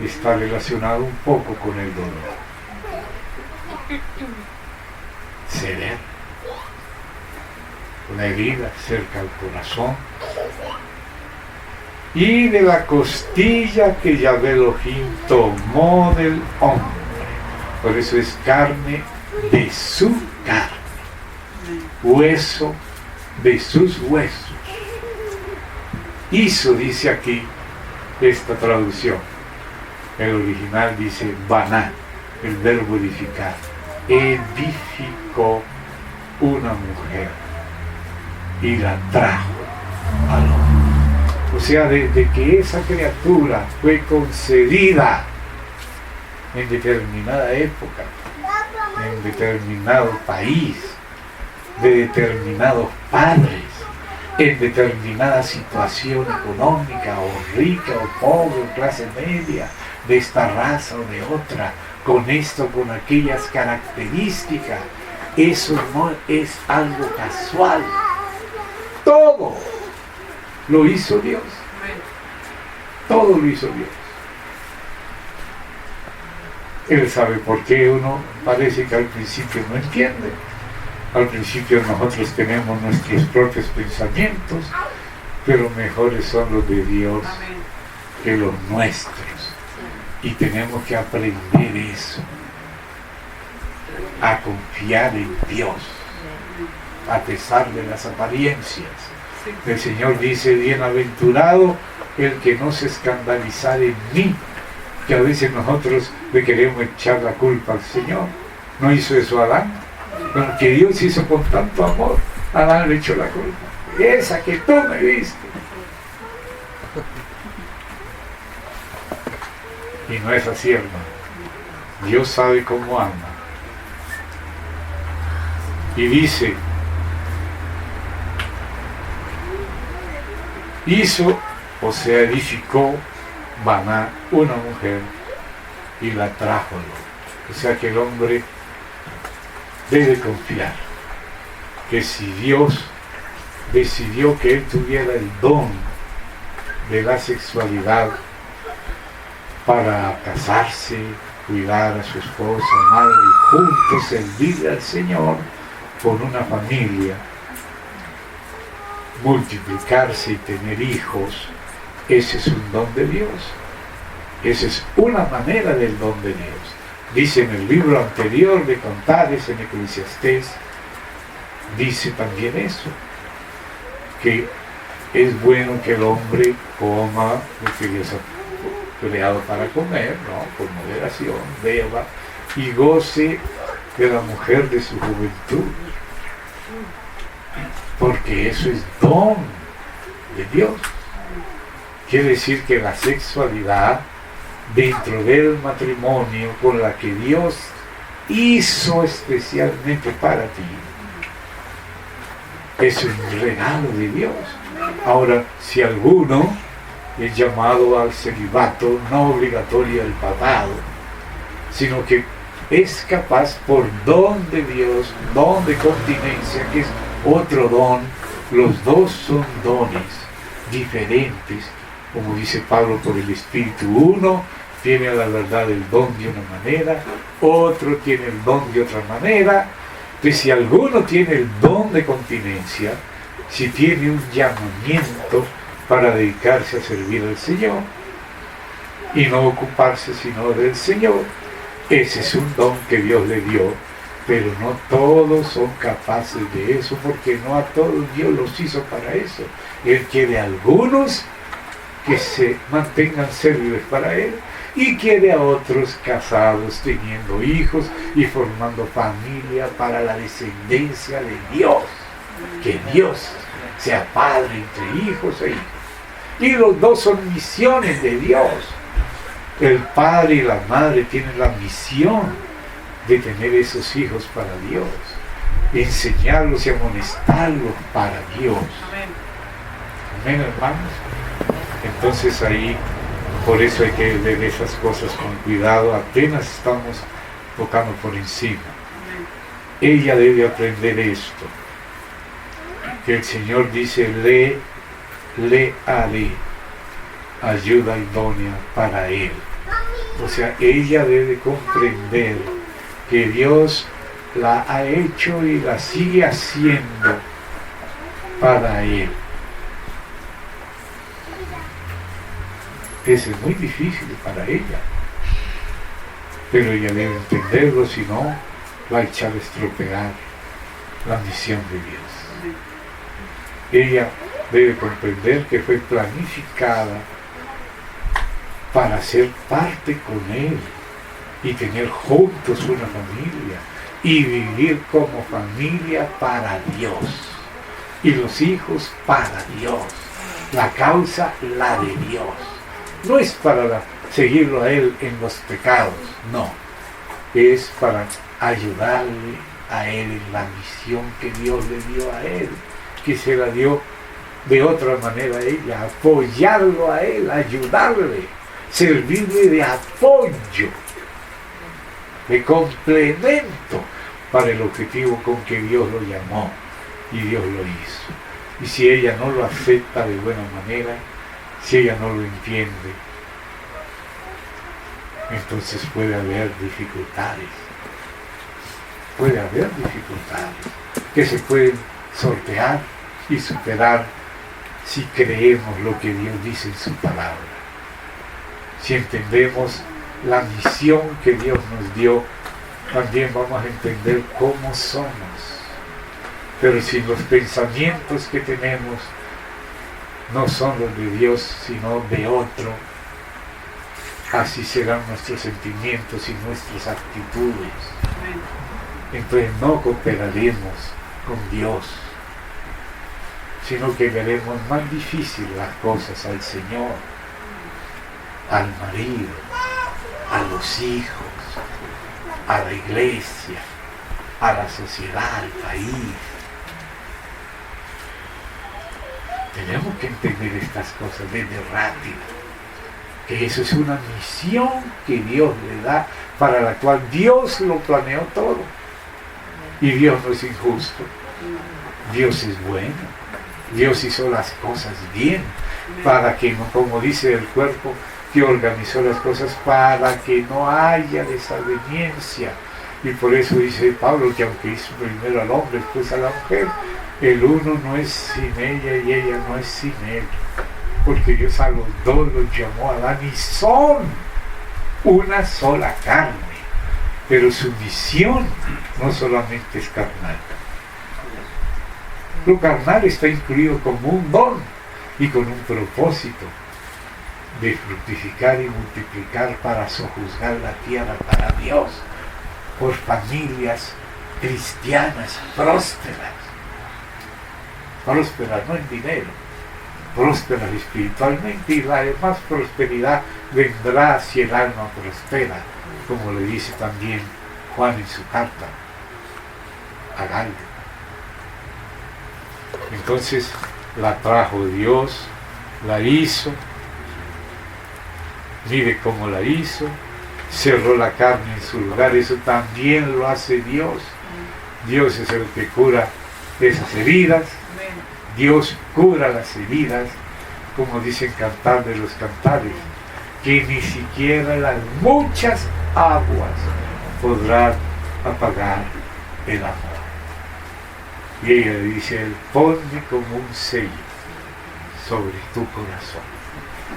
está relacionado un poco con el dolor. Ceder, una herida cerca al corazón, y de la costilla que Yahvé Elohim tomó del hombre. Por eso es carne de su carne, hueso de sus huesos. Hizo, dice aquí esta traducción. El original dice baná, el verbo edificar. Edificó una mujer y la trajo al hombre. O sea, desde que esa criatura fue concebida en determinada época, en determinado país, de determinados padres, en determinada situación económica, o rica, o pobre, o clase media, de esta raza o de otra, con esto, con aquellas características, eso no es algo casual. Todo lo hizo Dios. Todo lo hizo Dios. Él sabe por qué. Uno parece que al principio no entiende. Al principio nosotros tenemos nuestros propios pensamientos, pero mejores son los de Dios que los nuestros. Y tenemos que aprender eso, a confiar en Dios, a pesar de las apariencias. El Señor dice, bienaventurado el que no se escandalizara en mí, que a veces nosotros le queremos echar la culpa al Señor. ¿No hizo eso Adán? Bueno, que Dios hizo con tanto amor, Adán le echó la culpa. Esa que tú me viste. Y no es así, hermano. Dios sabe cómo ama. Y dice, hizo, o sea, edificó Baná, una mujer, y la trajo al hombre. O sea que el hombre debe confiar que si Dios decidió que él tuviera el don de la sexualidad para casarse, cuidar a su esposa, madre, y juntos servirle al Señor con una familia, multiplicarse y tener hijos, ese es un don de Dios. Esa es una manera del don de Dios. Dice en el libro anterior de Cantares, en Eclesiastés, dice también eso, que es bueno que el hombre coma lo que Dios ha creado para comer, ¿no? Con moderación, beba y goce de la mujer de su juventud, porque eso es don de Dios. Quiere decir que la sexualidad dentro del matrimonio, con la que Dios hizo especialmente para ti, es un regalo de Dios. Ahora, si alguno es llamado al celibato, no obligatorio del papado, sino que es capaz por don de Dios, don de continencia, que es otro don, los dos son dones diferentes, como dice Pablo, por el Espíritu. Uno tiene la verdad el don de una manera, otro tiene el don de otra manera. Entonces, si alguno tiene el don de continencia, si tiene un llamamiento para dedicarse a servir al Señor y no ocuparse sino del Señor, Ese es un don que Dios le dio, pero no todos son capaces de eso, porque no a todos Dios los hizo para eso. Él quiere a algunos que se mantengan serviles para Él, y quiere a otros casados, teniendo hijos y formando familia para la descendencia de Dios. Que Dios sea padre entre hijos e hijos. Y los dos son misiones de Dios. El padre y la madre tienen la misión de tener esos hijos para Dios, enseñarlos y amonestarlos para Dios. Amén, hermanos. Entonces ahí, por eso hay que ver esas cosas con cuidado. Apenas estamos tocando por encima. Ella debe aprender esto, que el Señor dice: le haré ayuda idónea para Él. O sea, ella debe comprender que Dios la ha hecho y la sigue haciendo para Él. Eso es muy difícil para ella, pero ella debe entenderlo, si no va a echar a estropear la misión de Dios. Ella debe comprender que fue planificada para ser parte con Él y tener juntos una familia y vivir como familia para Dios, y los hijos para Dios, la causa la de Dios. No es para seguirlo a Él en los pecados, no, es para ayudarle a Él en la misión que Dios le dio a Él, que se la dio de otra manera a ella, apoyarlo a Él, ayudarle, servirle de apoyo, de complemento para el objetivo con que Dios lo llamó y Dios lo hizo. Y si ella no lo acepta de buena manera, si ella no lo entiende, entonces puede haber dificultades. Puede haber dificultades que se pueden sortear y superar si creemos lo que Dios dice en su palabra. Si entendemos la misión que Dios nos dio, también vamos a entender cómo somos. Pero si los pensamientos que tenemos no son los de Dios, sino de otro, así serán nuestros sentimientos y nuestras actitudes. Entonces no cooperaremos con Dios, sino que veremos más difícil las cosas al Señor, al marido, a los hijos, a la iglesia, a la sociedad, al país. Tenemos que entender estas cosas desde rápido, que eso es una misión que Dios le da, para la cual Dios lo planeó todo. Y Dios no es injusto, Dios es bueno, Dios hizo las cosas bien, para que no, como dice el cuerpo, que organizó las cosas para que no haya desaveniencia. Y por eso dice Pablo que aunque hizo primero al hombre, después a la mujer, el uno no es sin ella y ella no es sin él, porque Dios a los dos los llamó a Adán y son una sola carne, pero su misión no solamente es carnal. Lo carnal está incluido como un don y con un propósito de fructificar y multiplicar para sojuzgar la tierra para Dios, por familias cristianas prósperas. Prósperas no en dinero, prósperas espiritualmente, y la demás prosperidad vendrá si el alma prospera, como le dice también Juan en su carta a Gallo. Entonces la trajo Dios, la hizo, mire cómo la hizo, cerró la carne en su lugar. Eso también lo hace Dios. Dios es el que cura esas heridas. Dios cura las heridas, como dice en Cantar de los Cantares, que ni siquiera las muchas aguas podrán apagar el amor. Y ella le dice: Él ponme como un sello sobre tu corazón.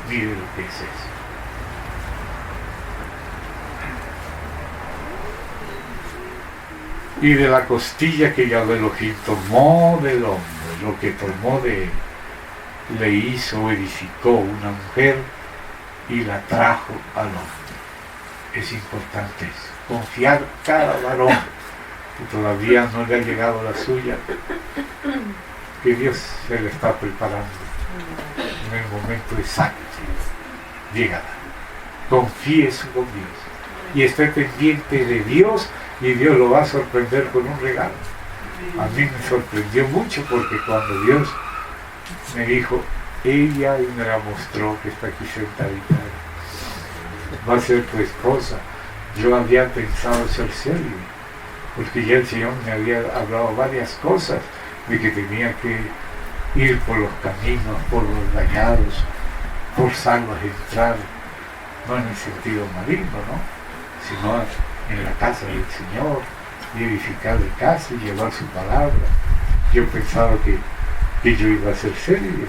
Mire lo que es eso. y de la costilla que Yahweh Elohim tomó del hombre, lo que tomó de él, le hizo, edificó una mujer y la trajo al hombre. Es importante eso, confiar cada varón que todavía no le ha llegado la suya, que Dios se le está preparando en el momento exacto. Llegará. Confíe con Dios y esté pendiente de Dios, y Dios lo va a sorprender con un regalo. A mí me sorprendió mucho, porque cuando Dios me dijo, ella, y me la mostró, que está aquí sentadita, va a ser tu esposa, yo había pensado ser célibe, porque ya el Señor me había hablado varias cosas de que tenía que ir por los caminos, por los vallados, forzarlos a entrar, no en el sentido maligno, ¿no?, sino en la casa del Señor, y edificar de casa y llevar su palabra. Yo pensaba que yo iba a ser célibe,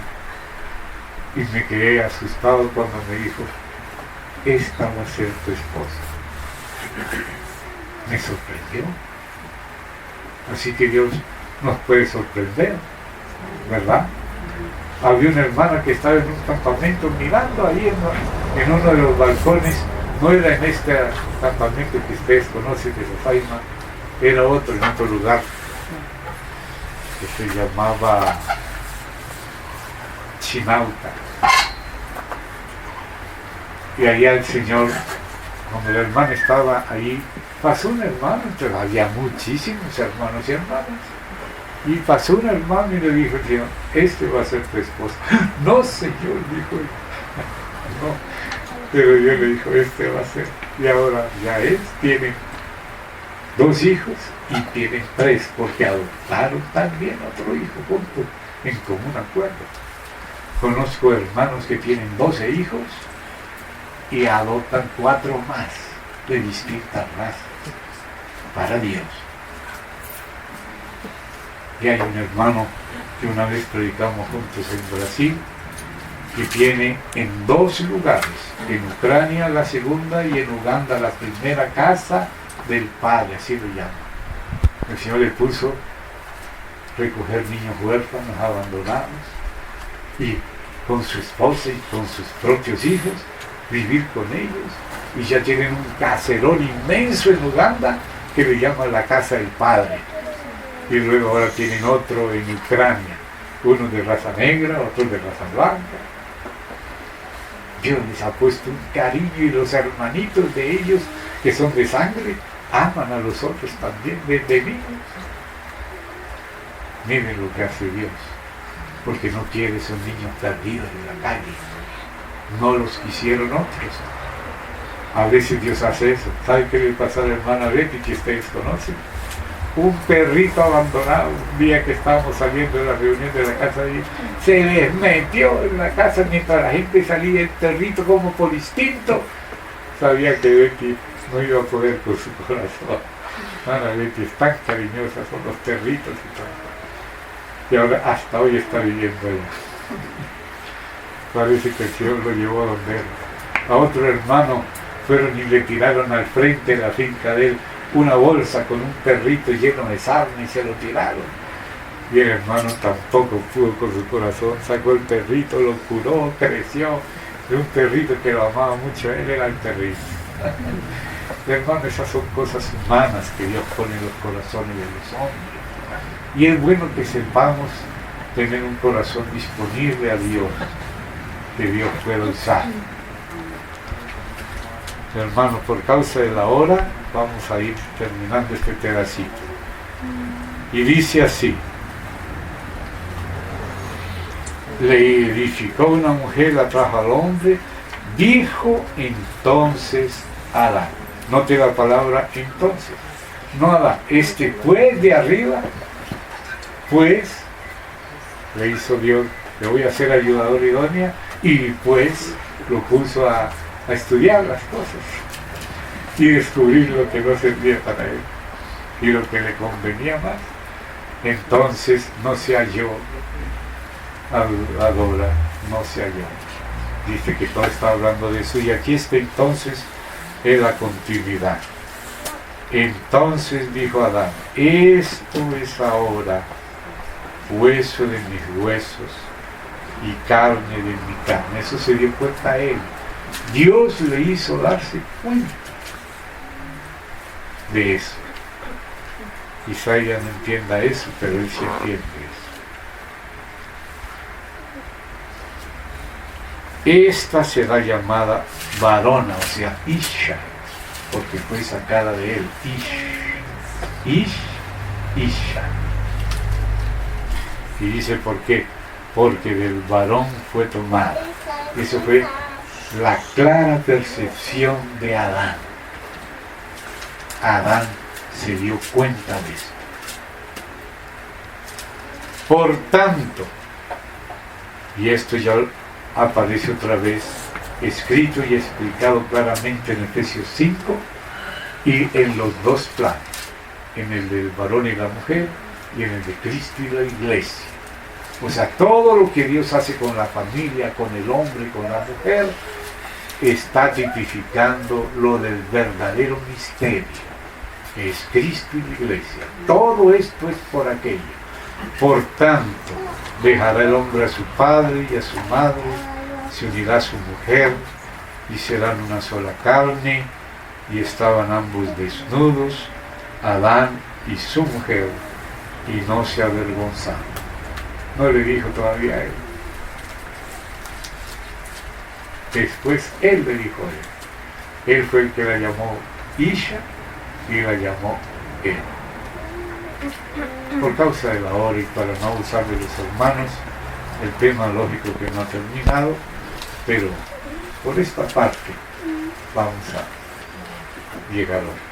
y me quedé asustado cuando me dijo, esta va a ser tu esposa. Me sorprendió. Así que Dios nos puede sorprender, ¿verdad? Había una hermana que estaba en un campamento mirando ahí en uno de los balcones. No era en este campamento que ustedes conocen de Lofaima, era otro, en otro lugar que se llamaba Chinauta. Y allá el Señor, cuando la hermana estaba ahí, pasó un hermano, entonces había muchísimos hermanos y hermanas, y pasó un hermano y le dijo al Señor, este va a ser tu esposa. No, Señor, dijo él. No. Pero Dios le dijo, este va a ser. Y ahora ya tienen 2 hijos y tienen 3, porque adoptaron también otro hijo juntos, en común acuerdo. Conozco hermanos que tienen 12 hijos y adoptan 4 más de distintas razas, para Dios. Y hay un hermano que una vez predicamos juntos en Brasil, que tiene en 2 lugares, en Ucrania la segunda y en Uganda la primera casa del Padre, así lo llama. El Señor le puso recoger niños huérfanos, abandonados, y con su esposa y con sus propios hijos, vivir con ellos, y ya tienen un caserón inmenso en Uganda que le llaman la casa del Padre, y luego ahora tienen otro en Ucrania, uno de raza negra, otro de raza blanca. Dios les ha puesto un cariño, y los hermanitos de ellos, que son de sangre, aman a los otros también desde niños. Miren lo que hace Dios, porque no quiere esos niños perdidos en la calle. No los quisieron otros. A veces Dios hace eso. ¿Sabe qué le pasó a la hermana Betty, que ustedes conocen? Un perrito abandonado, un día que estábamos saliendo de la reunión de la casa de ellos, se les metió en la casa mientras la gente salía, el perrito como por instinto. Sabía que Betty no iba a poder con su corazón. Ana Betty es tan cariñosa, son los perritos y todo. Y ahora hasta hoy está viviendo allá. Parece que el Señor lo llevó a donde era. A otro hermano fueron y le tiraron al frente de la finca de él una bolsa con un perrito lleno de sarna y se lo tiraron. Y el hermano tampoco pudo con su corazón, sacó el perrito, lo curó, creció. De un perrito que lo amaba mucho, él era el perrito. Hermano, esas son cosas humanas que Dios pone en los corazones de los hombres. Y es bueno que sepamos tener un corazón disponible a Dios, que Dios pueda usar. Hermanos, por causa de la hora, vamos a ir terminando este pedacito. Y dice así: le edificó una mujer, la trajo al hombre, dijo entonces Adán. Note la palabra entonces. No Adán, pues de arriba, pues, le hizo Dios, le voy a hacer ayudador idónea, y pues lo puso a estudiar las cosas y descubrir lo que no servía para él y lo que le convenía más. Entonces no se halló a Dora, no se halló. Dice que todo está hablando de eso, y aquí entonces es la continuidad. Entonces dijo Adán, esto es ahora hueso de mis huesos y carne de mi carne. Eso se dio cuenta a él. Dios le hizo darse cuenta de eso. Isaías no entienda eso, pero él sí entiende eso. Esta será llamada varona, o sea, Isha, porque fue sacada de él. Isha. Y dice por qué, porque del varón fue tomada. Eso fue la clara percepción de Adán. Adán se dio cuenta de esto. Por tanto, y esto ya aparece otra vez escrito y explicado claramente en Efesios 5 y en los dos planos, en el del varón y la mujer y en el de Cristo y la iglesia. O sea, todo lo que Dios hace con la familia, con el hombre, con la mujer, está tipificando lo del verdadero misterio, que es Cristo y la iglesia. Todo esto es por aquello. Por tanto, dejará el hombre a su padre y a su madre, se unirá a su mujer y serán una sola carne. Y estaban ambos desnudos, Adán y su mujer, y no se avergonzaron. No le dijo todavía a él. Después él le dijo a él. Él fue el que la llamó Isha y la llamó él. Por causa de la hora y para no abusar de los hermanos, el tema lógico que no ha terminado, pero por esta parte vamos a llegar hoy.